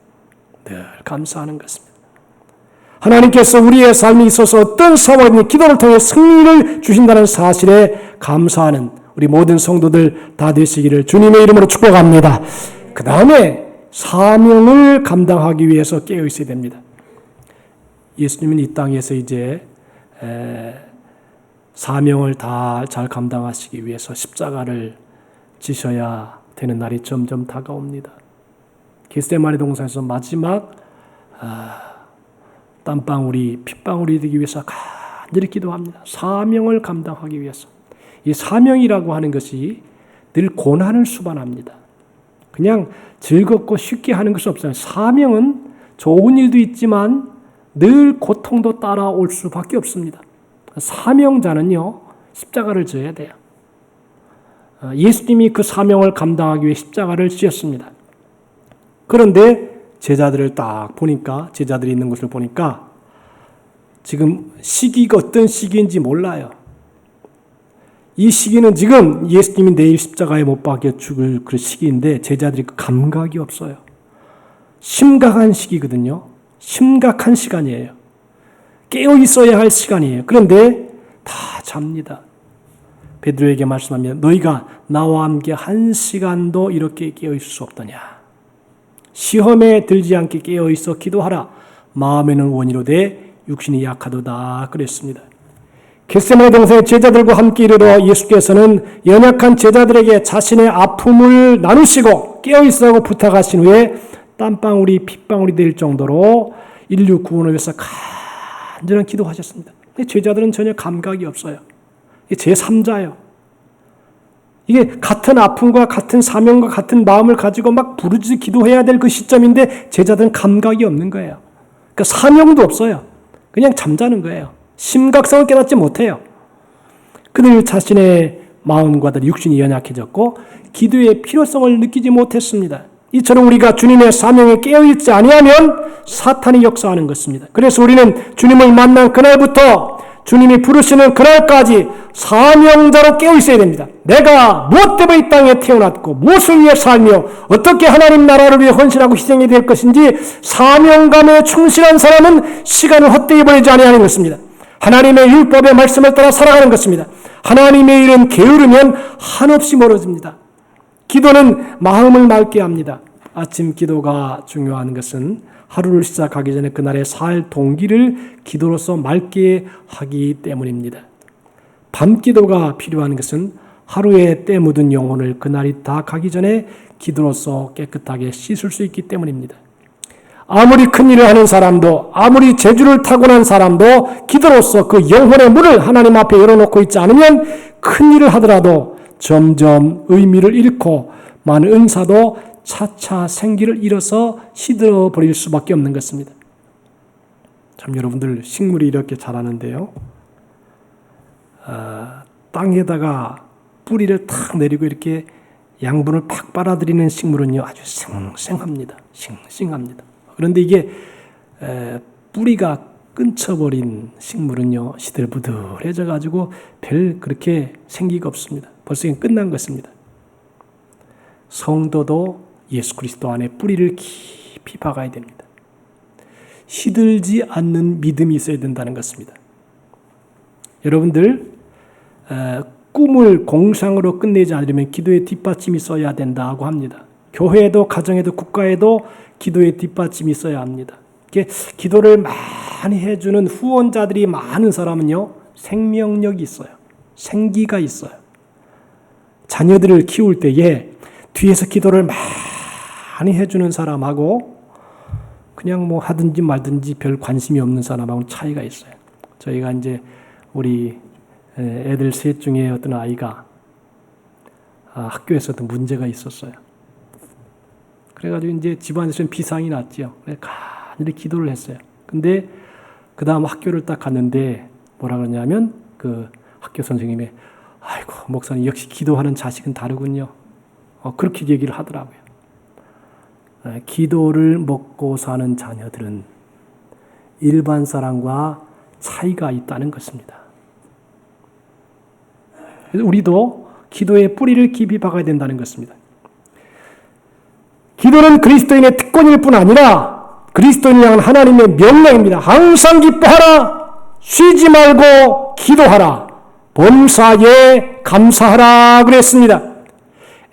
늘 감사하는 것입니다. 하나님께서 우리의 삶에 있어서 어떤 상황이든 기도를 통해 승리를 주신다는 사실에 감사하는 우리 모든 성도들 다 되시기를 주님의 이름으로 축복합니다. 그 다음에 사명을 감당하기 위해서 깨어 있어야 됩니다. 예수님은 이 땅에서 이제 사명을 다 잘 감당하시기 위해서 십자가를 지셔야 되는 날이 점점 다가옵니다. 겟세마네 동산에서 마지막 땀방울이 핏방울이 되기 위해서 간절히 기도합니다. 사명을 감당하기 위해서. 이 사명이라고 하는 것이 늘 고난을 수반합니다. 그냥 즐겁고 쉽게 하는 것이 없어요. 사명은 좋은 일도 있지만 늘 고통도 따라올 수밖에 없습니다. 사명자는요, 십자가를 져야 돼요. 예수님이 그 사명을 감당하기 위해 십자가를 지었습니다. 그런데 제자들을 딱 보니까, 제자들이 있는 곳을 보니까 지금 시기가 어떤 시기인지 몰라요. 이 시기는 지금 예수님이 내일 십자가에 못 박혀 죽을 그 시기인데 제자들이 그 감각이 없어요. 심각한 시기거든요. 심각한 시간이에요. 깨어 있어야 할 시간이에요. 그런데 다 잡니다. 베드로에게 말씀합니다. 너희가 나와 함께 한 시간도 이렇게 깨어있을 수 없더냐. 시험에 들지 않게 깨어있어 기도하라. 마음에는 원이로되 육신이 약하도다 그랬습니다. 겟세마네 동산에 제자들과 함께 이르러 예수께서는 연약한 제자들에게 자신의 아픔을 나누시고 깨어있으라고 부탁하신 후에 땀방울이 핏방울이 될 정도로 인류 구원을 위해서 간절한 기도하셨습니다. 제자들은 전혀 감각이 없어요. 제3자예요. 이게 같은 아픔과 같은 사명과 같은 마음을 가지고 막 부르짖어 기도해야 될 그 시점인데 제자들은 감각이 없는 거예요. 그러니까 사명도 없어요. 그냥 잠자는 거예요. 심각성을 깨닫지 못해요. 그들 자신의 마음과 달리 육신이 연약해졌고 기도의 필요성을 느끼지 못했습니다. 이처럼 우리가 주님의 사명에 깨어있지 아니하면 사탄이 역사하는 것입니다. 그래서 우리는 주님을 만난 그날부터 주님이 부르시는 그날까지 사명자로 깨어있어야 됩니다. 내가 무엇 때문에 이 땅에 태어났고 무엇을 위해 살며 어떻게 하나님 나라를 위해 헌신하고 희생이 될 것인지 사명감에 충실한 사람은 시간을 헛되이 보내지 아니하는 것입니다. 하나님의 율법의 말씀을 따라 살아가는 것입니다. 하나님의 일은 게으르면 한없이 멀어집니다. 기도는 마음을 맑게 합니다. 아침 기도가 중요한 것은 하루를 시작하기 전에 그날의 살 동기를 기도로서 맑게 하기 때문입니다. 밤 기도가 필요한 것은 하루에 때 묻은 영혼을 그날이 다 가기 전에 기도로서 깨끗하게 씻을 수 있기 때문입니다. 아무리 큰 일을 하는 사람도 아무리 재주를 타고난 사람도 기도로서 그 영혼의 문을 하나님 앞에 열어놓고 있지 않으면 큰 일을 하더라도 점점 의미를 잃고 많은 은사도 차차 생기를 잃어서 시들어 버릴 수밖에 없는 것입니다. 참 여러분들 식물이 이렇게 자라는데요. 땅에다가 뿌리를 탁 내리고 이렇게 양분을 팍 빨아들이는 식물은요 아주 생생합니다. 싱싱합니다. 그런데 이게 뿌리가 끊쳐버린 식물은요 시들부들해져 가지고 별 그렇게 생기가 없습니다. 벌써 끝난 것입니다. 성도도 예수 그리스도 안에 뿌리를 깊이 박아야 됩니다. 시들지 않는 믿음이 있어야 된다는 것입니다. 여러분들 꿈을 공상으로 끝내지 않으려면 기도의 뒷받침이 있어야 된다고 합니다. 교회에도 가정에도 국가에도 기도의 뒷받침이 있어야 합니다. 기도를 많이 해주는 후원자들이 많은 사람은요 생명력이 있어요. 생기가 있어요. 자녀들을 키울 때에 뒤에서 기도를 많이 해주는 사람하고 그냥 뭐 하든지 말든지 별 관심이 없는 사람하고는 차이가 있어요. 저희가 이제 우리 애들 셋 중에 어떤 아이가 학교에서도 문제가 있었어요. 그래가지고 이제 집안에서는 비상이 났죠. 그래서 간절히 기도를 했어요. 근데 그 다음 학교를 딱 갔는데 뭐라 그러냐면 그 학교 선생님이 아이고 목사님 역시 기도하는 자식은 다르군요. 그렇게 얘기를 하더라고요. 기도를 먹고 사는 자녀들은 일반 사람과 차이가 있다는 것입니다. 그래서 우리도 기도의 뿌리를 깊이 박아야 된다는 것입니다. 기도는 그리스도인의 특권일 뿐 아니라 그리스도인을 향한 하나님의 명령입니다. 항상 기뻐하라, 쉬지 말고 기도하라, 범사에 감사하라 그랬습니다.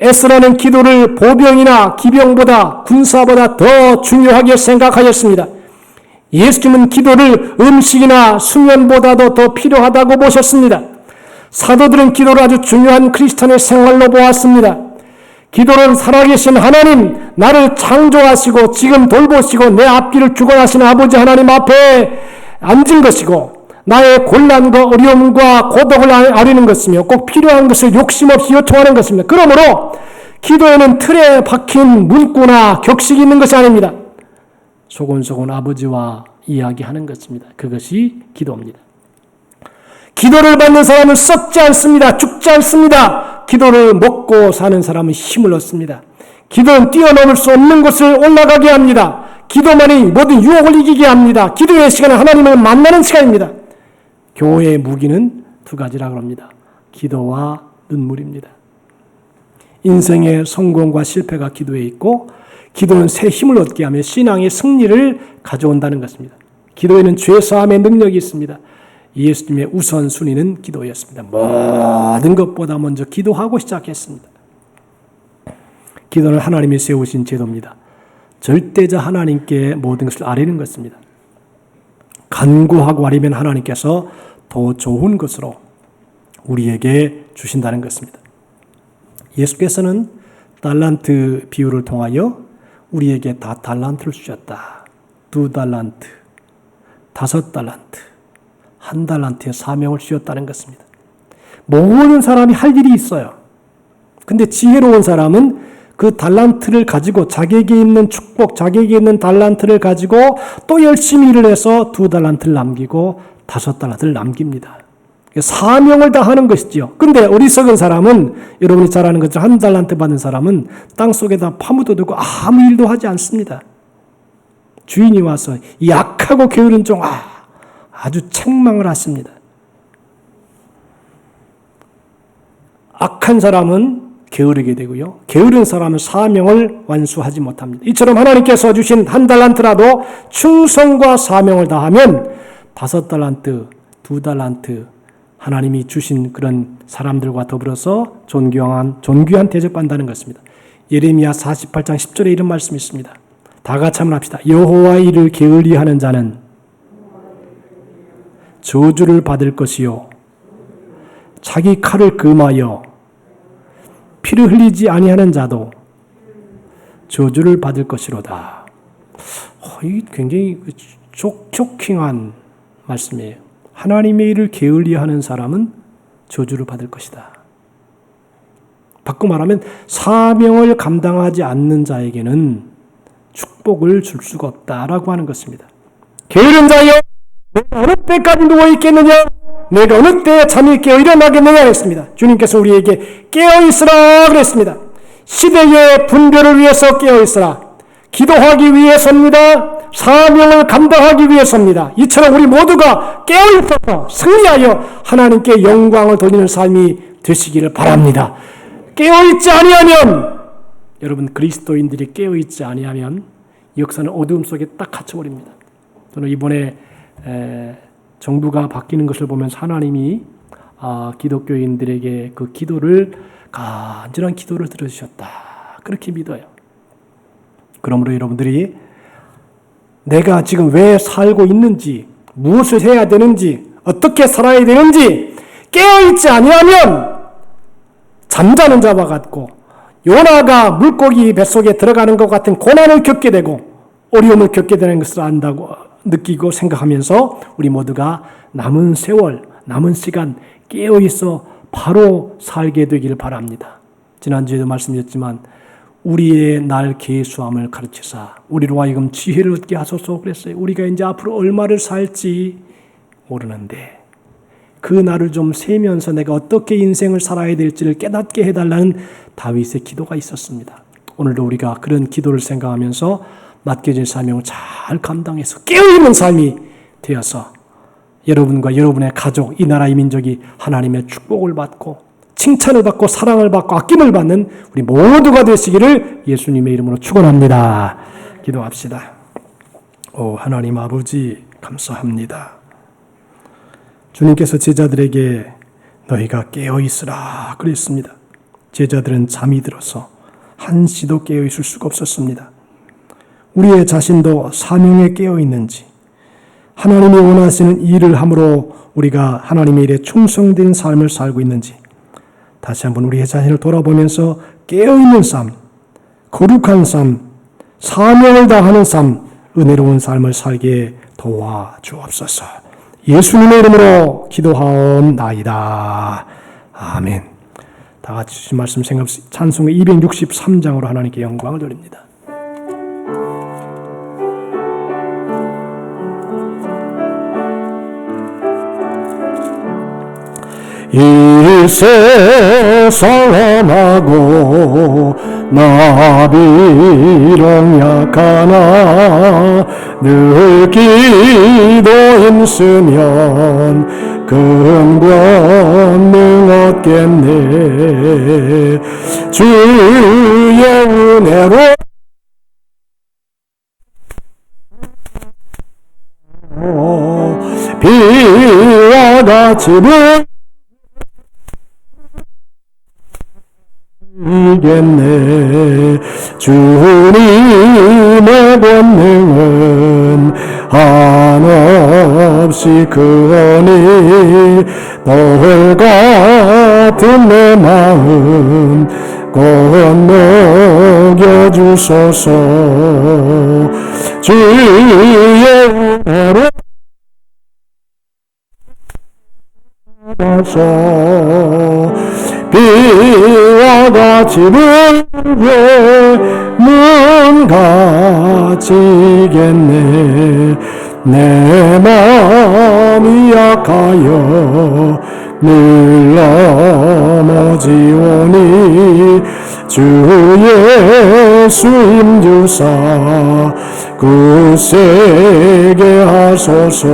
에스라는 기도를 보병이나 기병보다 군사보다 더 중요하게 생각하였습니다. 예수님은 기도를 음식이나 수면보다도 더 필요하다고 보셨습니다. 사도들은 기도를 아주 중요한 크리스천의 생활로 보았습니다. 기도는 살아계신 하나님, 나를 창조하시고 지금 돌보시고 내 앞길을 주관하시는 아버지 하나님 앞에 앉은 것이고 나의 곤란과 어려움과 고독을 아리는 것이며 꼭 필요한 것을 욕심없이 요청하는 것입니다. 그러므로 기도에는 틀에 박힌 문구나 격식이 있는 것이 아닙니다. 소곤소곤 아버지와 이야기하는 것입니다. 그것이 기도입니다. 기도를 받는 사람은 썩지 않습니다. 죽지 않습니다. 기도를 먹고 사는 사람은 힘을 얻습니다. 기도는 뛰어넘을 수 없는 곳을 올라가게 합니다. 기도만이 모든 유혹을 이기게 합니다. 기도의 시간은 하나님을 만나는 시간입니다. 교회의 무기는 두 가지라고 합니다. 기도와 눈물입니다. 인생의 성공과 실패가 기도에 있고 기도는 새 힘을 얻게 하며 신앙의 승리를 가져온다는 것입니다. 기도에는 죄사함의 능력이 있습니다. 예수님의 우선순위는 기도였습니다. 모든 것보다 먼저 기도하고 시작했습니다. 기도는 하나님이 세우신 제도입니다. 절대자 하나님께 모든 것을 아뢰는 것입니다. 간구하고 아뢰면 하나님께서 더 좋은 것으로 우리에게 주신다는 것입니다. 예수께서는 달란트 비유를 통하여 우리에게 다 달란트를 주셨다. 2달란트, 5달란트, 1달란트의 사명을 주셨다는 것입니다. 모든 사람이 할 일이 있어요. 근데 지혜로운 사람은 그 달란트를 가지고 자기에게 있는 축복, 자기에게 있는 달란트를 가지고 또 열심히 일을 해서 2달란트를 남기고 5달란트를 남깁니다. 사명을 다 하는 것이지요. 근데 어리석은 사람은 여러분이 잘 아는 것처럼 1달란트 받은 사람은 땅속에다 파묻어두고 아무 일도 하지 않습니다. 주인이 와서 약하고 게으른 종 아주 책망을 하십니다. 악한 사람은 게으르게 되고요. 게으른 사람은 사명을 완수하지 못합니다. 이처럼 하나님께서 주신 1달란트라도 충성과 사명을 다하면 5달란트, 2달란트 하나님이 주신 그런 사람들과 더불어서 존귀한 대접받는다는 것입니다. 예레미야 48장 10절에 이런 말씀이 있습니다. 다 같이 한번 합시다. 여호와의 일을 게을리하는 자는 저주를 받을 것이요 자기 칼을 금하여 피를 흘리지 아니하는 자도 저주를 받을 것이로다. 이 굉장히 쇼킹한 말씀이에요. 하나님의 일을 게을리하는 사람은 저주를 받을 것이다. 바꿔 말하면 사명을 감당하지 않는 자에게는 축복을 줄 수가 없다라고 하는 것입니다. 게으른 자여, 내가 어느 때까지 누워있겠느냐? 내가 어느 때에 잠이 깨어 일어나겠느냐 했습니다. 주님께서 우리에게 깨어있으라 그랬습니다. 시대의 분별을 위해서 깨어있으라. 기도하기 위해서입니다. 사명을 감당하기 위해서입니다. 이처럼 우리 모두가 깨어있어서 승리하여 하나님께 영광을 돌리는 삶이 되시기를 바랍니다. 깨어있지 아니하면, 여러분 그리스도인들이 깨어있지 아니하면 역사는 어두움 속에 딱 갇혀버립니다. 저는 이번에 정부가 바뀌는 것을 보면서 하나님이 기독교인들에게 그 기도를 간절한 기도를 들어주셨다. 그렇게 믿어요. 그러므로 여러분들이 내가 지금 왜 살고 있는지, 무엇을 해야 되는지, 어떻게 살아야 되는지 깨어있지 아니하면 잠자는 자와 같고 요나가 물고기 뱃속에 들어가는 것 같은 고난을 겪게 되고 어려움을 겪게 되는 것을 안다고 느끼고 생각하면서 우리 모두가 남은 세월, 남은 시간 깨어있어 바로 살게 되기를 바랍니다. 지난주에도 말씀드렸지만 우리의 날 계수함을 가르치사 우리로 하여금 지혜를 얻게 하소서 그랬어요. 우리가 이제 앞으로 얼마를 살지 모르는데 그 날을 좀 세면서 내가 어떻게 인생을 살아야 될지를 깨닫게 해달라는 다윗의 기도가 있었습니다. 오늘도 우리가 그런 기도를 생각하면서 맡겨진 사명을 잘 감당해서 깨어있는 삶이 되어서 여러분과 여러분의 가족, 이 나라 이 민족이 하나님의 축복을 받고 칭찬을 받고 사랑을 받고 아낌을 받는 우리 모두가 되시기를 예수님의 이름으로 축원합니다. 기도합시다. 오 하나님 아버지 감사합니다. 주님께서 제자들에게 너희가 깨어있으라 그랬습니다. 제자들은 잠이 들어서 한시도 깨어있을 수가 없었습니다. 우리의 자신도 사명에 깨어있는지 하나님이 원하시는 일을 함으로 우리가 하나님의 일에 충성된 삶을 살고 있는지 다시 한번 우리의 자신을 돌아보면서 깨어있는 삶, 거룩한 삶, 사명을 다하는 삶, 은혜로운 삶을 살게 도와주옵소서. 예수님의 이름으로 기도하옵나이다. 아멘. 다 같이 주신 말씀 생각합시다. 찬송의 263장으로 하나님께 영광을 돌립니다. 이 세상 험하고 나비랑 약하나 늘 기도 힘쓰면 큰 권능 얻겠네. 주의 은혜로 비와 집을 이겠네. 주님의 권능은 한없이 크오니 돌 같은 내 마음 건너겨 주소서. 주의 은혜로 받아서 비와 같이 불게 문 갇히겠네. 내 마음이 약하여 늘 넘어지오니 주 예수 힘주사 굳세게 하소서.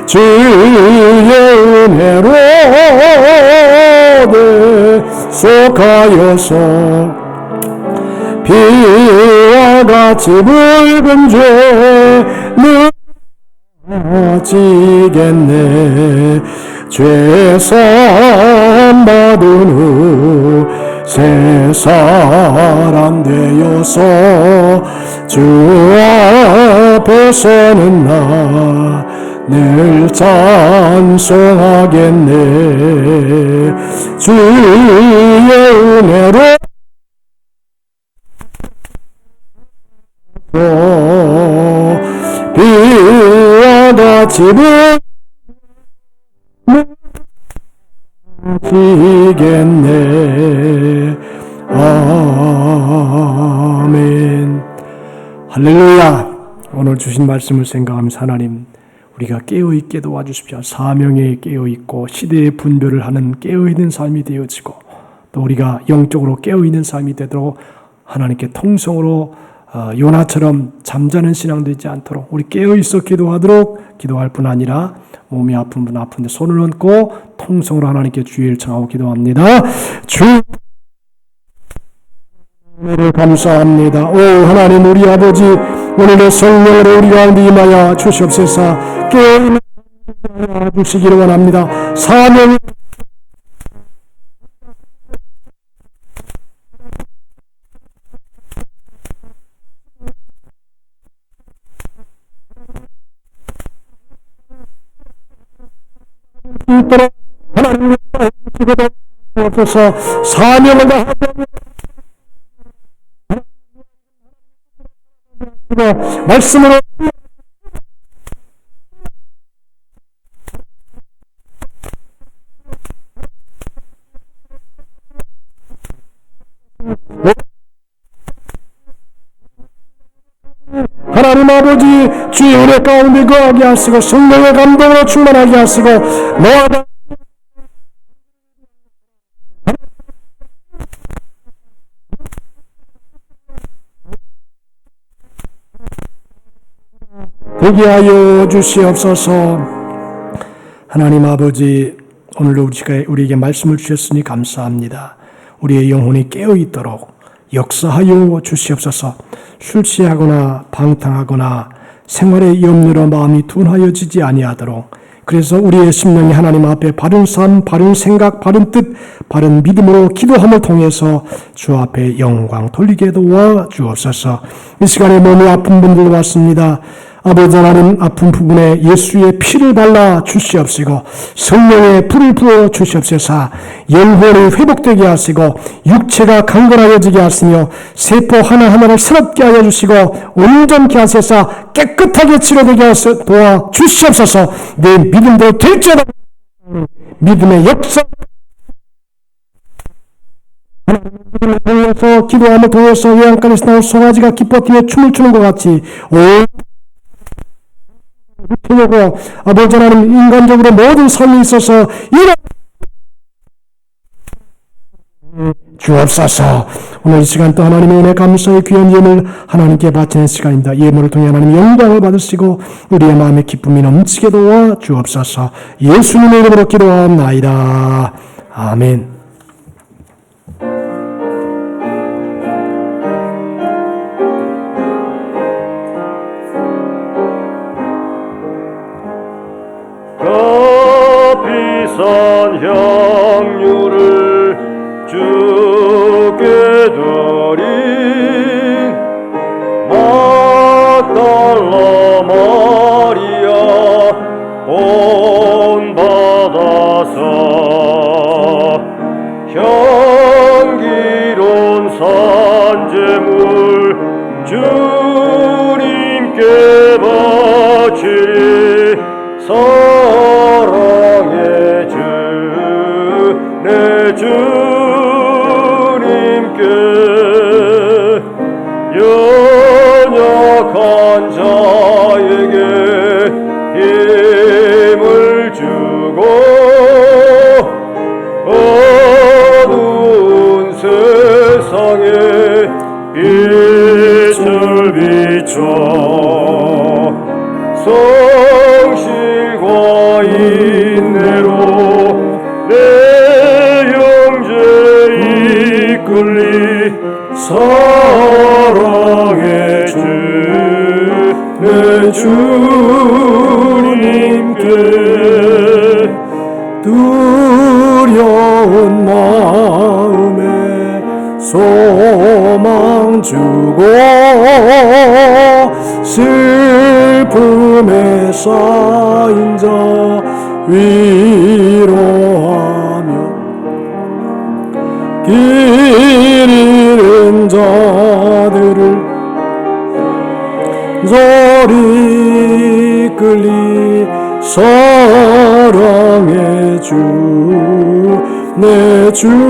주의 은혜로 내 속하여서 비와 같이 붉은 죄는 지겠네. 죄사함 받은 후 새 사람 되어서 주 앞에서는 나 늘 찬송하겠네. 주의 은혜로 비와 같이 부르시겠네. 아멘. 할렐루야. 오늘 주신 말씀을 생각하면서 하나님, 우리가 깨어있게 도와주십시오. 사명에 깨어있고 시대의 분별을 하는 깨어있는 삶이 되어지고 또 우리가 영적으로 깨어있는 삶이 되도록 하나님께 통성으로 요나처럼 잠자는 신앙 되지 않도록 우리 깨어있어 기도하도록 기도할 뿐 아니라 몸이 아픈 분 아픈데 손을 얹고 통성으로 하나님께 주의를 청하고 기도합니다. 주 은혜를 감사합니다. 오 하나님, 우리 아버지, 오늘의 성령으로 우리 가운데 임하여 주시옵소서. 깨어있는 주시기를 원합니다. 사명 있도록 하나님을 해주시기도 하옵소서. 사명을 다하고 말씀으로 하나님 아버지, 주의 은혜 가운데 거하게 하시고 성령의 감동으로 충만하게 하시고 너와 되게 하여 주시옵소서. 하나님 아버지, 오늘도 우리에게 말씀을 주셨으니 감사합니다. 우리의 영혼이 깨어있도록 역사하여 주시옵소서. 술 취하거나 방탕하거나 생활의 염려로 마음이 둔하여지지 아니하도록, 그래서 우리의 심령이 하나님 앞에 바른 삶, 바른 생각, 바른 뜻, 바른 믿음으로 기도함을 통해서 주 앞에 영광 돌리게 도와 주옵소서. 이 시간에 몸이 아픈 분들 왔습니다. 아버지 하나님, 아픈 부분에 예수의 피를 발라 주시옵시고 성령의 불을 부어 주시옵소서. 영혼이 회복되게 하시고 육체가 강건하여지게 하시며 세포 하나하나를 새롭게 하여 주시고 온전케 하셔서 깨끗하게 치료되게 하셔 도와 주시옵소서. 내 믿음대로 될지어다. 믿음의 역사 하나님을 통해서 기도함을 통해서 외양간에서 나온 송아지가 기뻐 뛰어 춤을 추는 것 같이 고 아버지 하나님, 인간적으로 모든 삶이 있어서 이런 주옵소서. 오늘 이 시간 또 하나님의 은혜 감사의 귀한 예물 하나님께 바치는 시간입니다. 예물을 통해 하나님 영광을 받으시고 우리의 마음의 기쁨이 넘치게 도와 주옵소서. 예수님의 이름으로 기도하옵나이다. 아멘. 그 산 향유를 주께 드린 막달라 마리아 본받아서 향기로운 산재물 주님께 바치리 사랑의 주 내 주님께 연약한 자에게 힘을 주고 어두운 세상에 빛을 비춰 성실과 인내로 내 형제 이끌리 사랑의 주 내 주님께 두려운 마음에 소망 주고 슬픔에 쌓인 자 위로하며 길 잃은 자들을 저리 끌리 사랑의 주 내 주님께.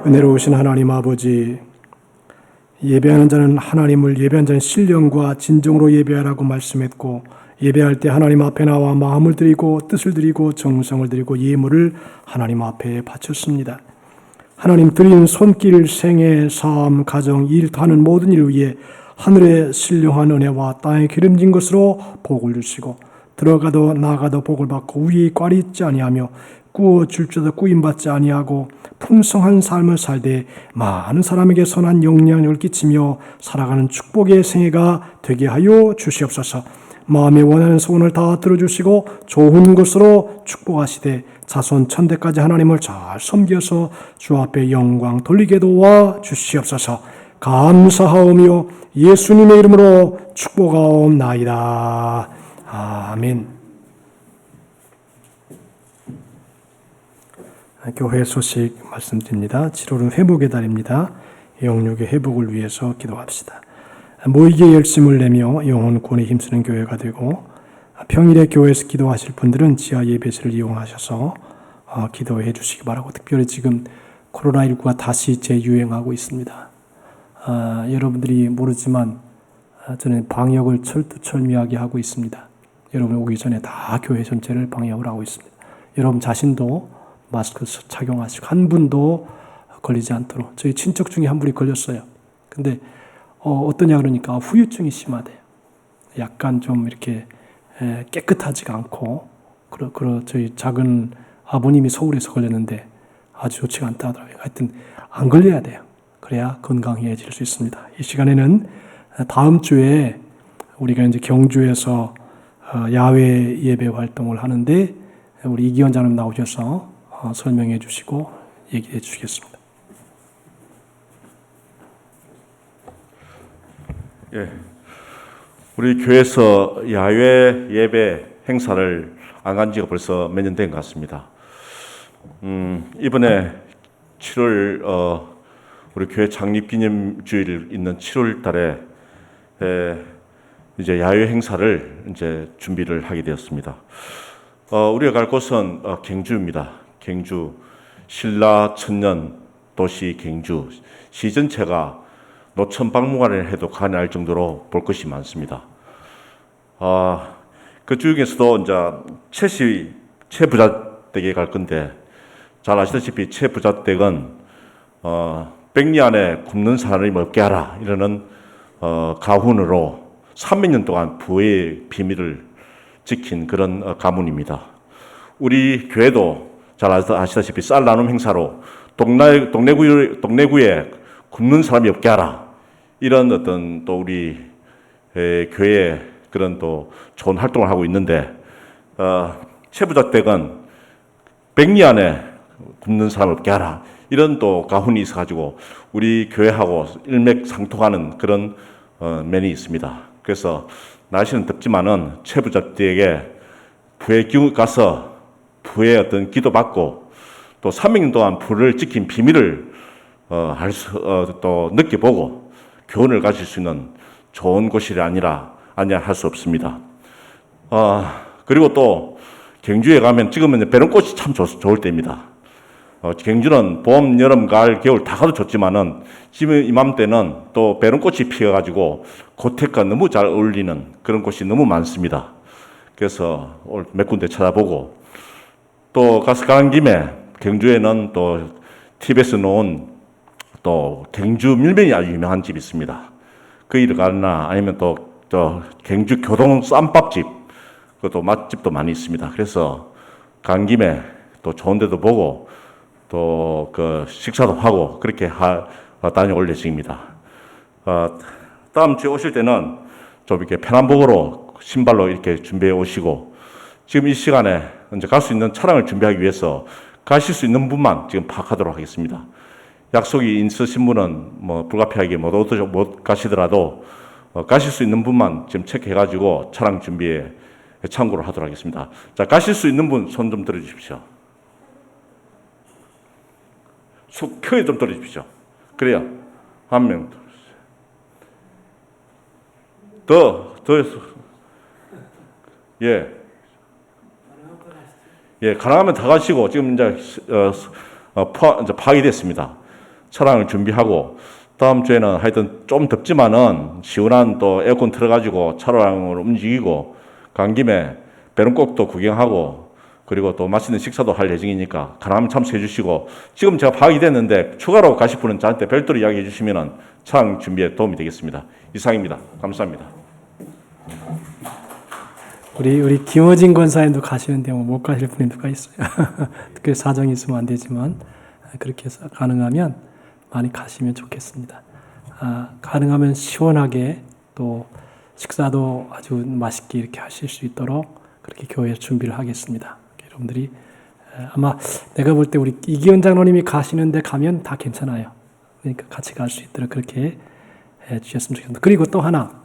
은혜로우신 하나님 아버지, 예배하는 자는 하나님을, 예배하는 자는 신령과 진정으로 예배하라고 말씀했고, 예배할 때 하나님 앞에 나와 마음을 드리고 뜻을 드리고 정성을 드리고 예물을 하나님 앞에 바쳤습니다. 하나님 드린 손길, 생애, 삶, 가정, 일, 하는 모든 일을 위해 하늘의 신령한 은혜와 땅에 기름진 것으로 복을 주시고, 들어가도 나가도 복을 받고 위에 꽈리 있지 아니하며 구워 줄 자도 구임받지 아니하고 풍성한 삶을 살되 많은 사람에게 선한 영향력을 끼치며 살아가는 축복의 생애가 되게 하여 주시옵소서. 마음에 원하는 소원을 다 들어주시고 좋은 것으로 축복하시되 자손 천대까지 하나님을 잘 섬겨서 주 앞에 영광 돌리게 도와 주시옵소서. 감사하오며 예수님의 이름으로 축복하옵나이다. 아멘. 교회 소식 말씀드립니다. 7월은 회복의 달입니다. 영육의 회복을 위해서 기도합시다. 모이기에 열심을 내며 영혼 구원에 힘쓰는 교회가 되고, 평일에 교회에서 기도하실 분들은 지하 예배실을 이용하셔서 기도해 주시기 바라고, 특별히 지금 코로나19가 다시 재유행하고 있습니다. 여러분들이 모르지만 저는 방역을 철두철미하게 하고 있습니다. 여러분 오기 전에 다 교회 전체를 방역을 하고 있습니다. 여러분 자신도 마스크 착용하시고 한 분도 걸리지 않도록. 저희 친척 중에 한 분이 걸렸어요. 근데 어떠냐 그러니까 후유증이 심하대요. 약간 좀 이렇게 깨끗하지가 않고, 저희 작은 아버님이 서울에서 걸렸는데 아주 좋지가 않다 하더라고요. 하여튼 안 걸려야 돼요. 그래야 건강해질 수 있습니다. 이 시간에는 다음 주에 우리가 이제 경주에서 야외 예배 활동을 하는데 우리 이기원 장님 나오셔서 설명해 주시고 얘기해 주시겠습니다. 예, 우리 교회에서 야외 예배 행사를 안 간 지가 벌써 몇 년 된 것 같습니다. 이번에 7월 우리 교회 창립 기념주일 있는 7월 달에 이제 야외 행사를 이제 준비를 하게 되었습니다. 우리가 갈 곳은 경주입니다. 경주 신라 천년 도시 경주 시 전체가 노천 박물관을 해도 가능할 정도로 볼 것이 많습니다. 그 중에서도 이제 최부자댁에 갈 건데, 잘 아시다시피 최부자댁은 백리 안에 굶는 사람이 없게 하라 이러는 가훈으로 300년 동안 부의 비밀을 지킨 그런 가문입니다. 우리 교회도 잘 아시다시피 쌀 나눔 행사로 동래구에 굶는 사람이 없게 하라 이런 어떤 또 우리 교회에 그런 또 좋은 활동을 하고 있는데, 채부작대건 100리 안에 굶는 사람 없게 하라. 이런 또 가훈이 있어가지고 우리 교회하고 일맥상통하는 그런 면이 있습니다. 그래서 날씨는 덥지만은 채부작대에게 부에 가서 부의 어떤 기도받고 또 300년 동안 부를 지킨 비밀을 또 느껴보고 교훈을 가질 수 있는 좋은 곳이 아니라 할 수 없습니다. 그리고 또 경주에 가면 지금은 배롱꽃이 참 좋을 때입니다. 경주는 봄, 여름, 가을, 겨울 다 가도 좋지만은 지금 이맘때는 또 배롱꽃이 피어가지고 고택과 너무 잘 어울리는 그런 곳이 너무 많습니다. 그래서 오늘 몇 군데 찾아보고 또 가는 김에 경주에는 또 TV에서 놓은 또 경주 밀면이 아주 유명한 집이 있습니다. 그 일을 가나 아니면 또 경주 교동 쌈밥집 그것도 맛집도 많이 있습니다. 그래서 간 김에 또 좋은 데도 보고 또 그 식사도 하고 그렇게 다녀올 예정입니다. 다음 주에 오실 때는 좀 이렇게 편안복으로 신발로 이렇게 준비해 오시고 지금 이 시간에 이제 갈 수 있는 차량을 준비하기 위해서 가실 수 있는 분만 지금 파악하도록 하겠습니다. 약속이 있으신 분은 뭐 불가피하게 못 가시더라도 가실 수 있는 분만 지금 체크해가지고 차량 준비에 참고를 하도록 하겠습니다. 자, 가실 수 있는 분 손 좀 들어주십시오. 크게 좀 들어주십시오. 그래요. 한 명. 예, 가능하면 다 가시고 지금 이제 파악이 됐습니다. 차량을 준비하고 다음 주에는 하여튼 좀 덥지만은 시원한 또 에어컨 틀어가지고 차량을 움직이고 간 김에 배롱꽃도 구경하고 그리고 또 맛있는 식사도 할 예정이니까 가능하면 참석해 주시고 지금 제가 파악이 됐는데 추가로 가실 분은 저한테 별도로 이야기해 주시면은 차량 준비에 도움이 되겠습니다. 이상입니다. 감사합니다. 우리 김어진 권사님도 가시는데 뭐 못 가실 분이 누가 있어요? 특별히 사정이 있으면 안 되지만 그렇게 해서 가능하면 많이 가시면 좋겠습니다. 가능하면 시원하게 또 식사도 아주 맛있게 이렇게 하실 수 있도록 그렇게 교회에서 준비를 하겠습니다. 여러분들이 아마 내가 볼 때 우리 이기현 장로님이 가시는데 가면 다 괜찮아요. 그러니까 같이 갈 수 있도록 그렇게 해 주셨으면 좋겠습니다. 그리고 또 하나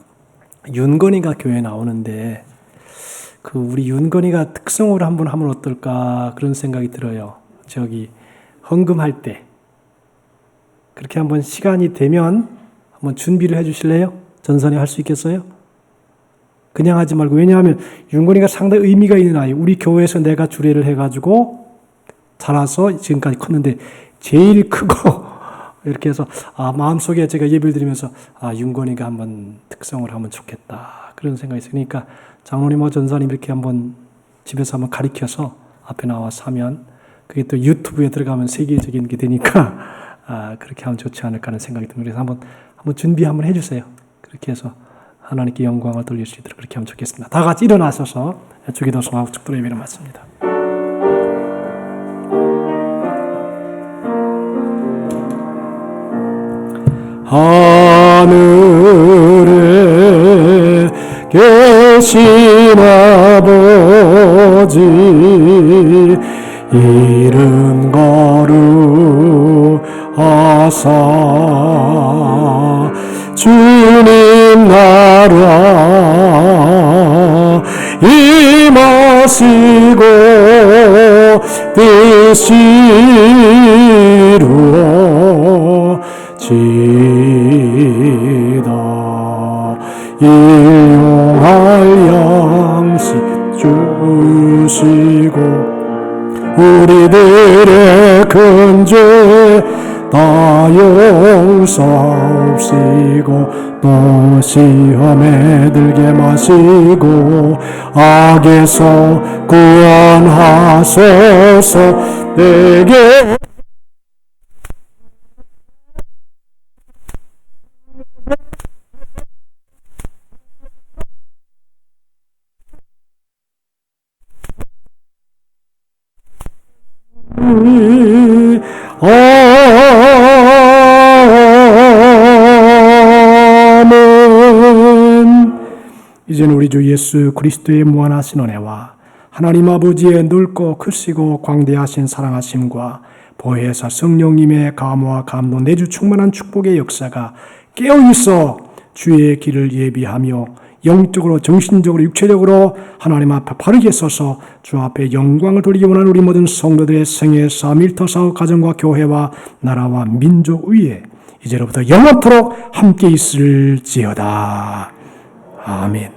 윤건이가 교회에 나오는데 그 우리 윤건이가 특성으로 한번 하면 어떨까 그런 생각이 들어요. 저기 헌금할 때 그렇게 한번 시간이 되면 한번 준비를 해 주실래요? 전선에 할 수 있겠어요? 그냥 하지 말고 왜냐하면 윤건이가 상당히 의미가 있는 아이 우리 교회에서 내가 주례를 해가지고 자라서 지금까지 컸는데 제일 크고 이렇게 해서 마음속에 제가 예배를 드리면서 윤건이가 한번 특성을 하면 좋겠다 그런 생각이 있어요. 그러니까 장로님과 전사님 이렇게 한번 집에서 한번 가리켜서 앞에 나와서 하면 그게 또 유튜브에 들어가면 세계적인 게 되니까 그렇게 하면 좋지 않을까 하는 생각이 듭니다. 그래서 한번 준비 한번 해주세요. 그렇게 해서 하나님께 영광을 돌릴 수 있도록 그렇게 하면 좋겠습니다. 다 같이 일어나셔서 주기도 송하고 축도의 예배를 마칩니다. 하늘에 계신 아버지 이름 거룩하사 주님 나라 임하시고 뜻이 이루어지다 일용할 양식 주시고 우리들의 큰 죄 다 용서하옵시고 또 시험에 들게 마시고 악에서 구원하소서 내게 아멘. 이제는 우리 주 예수 그리스도의 무한하신 은혜와 하나님 아버지의 넓고 크시고 광대하신 사랑하심과 보혜사 성령님의 감화와 감동 내주 충만한 축복의 역사가 깨어있어 주의 길을 예비하며 영적으로 정신적으로 육체적으로 하나님 앞에 바르게 서서 주 앞에 영광을 돌리기 원하는 우리 모든 성도들의 생애 삶, 일터 사업, 가정과 교회와 나라와 민족 위에 이제로부터 영원토록 함께 있을지어다. 아멘.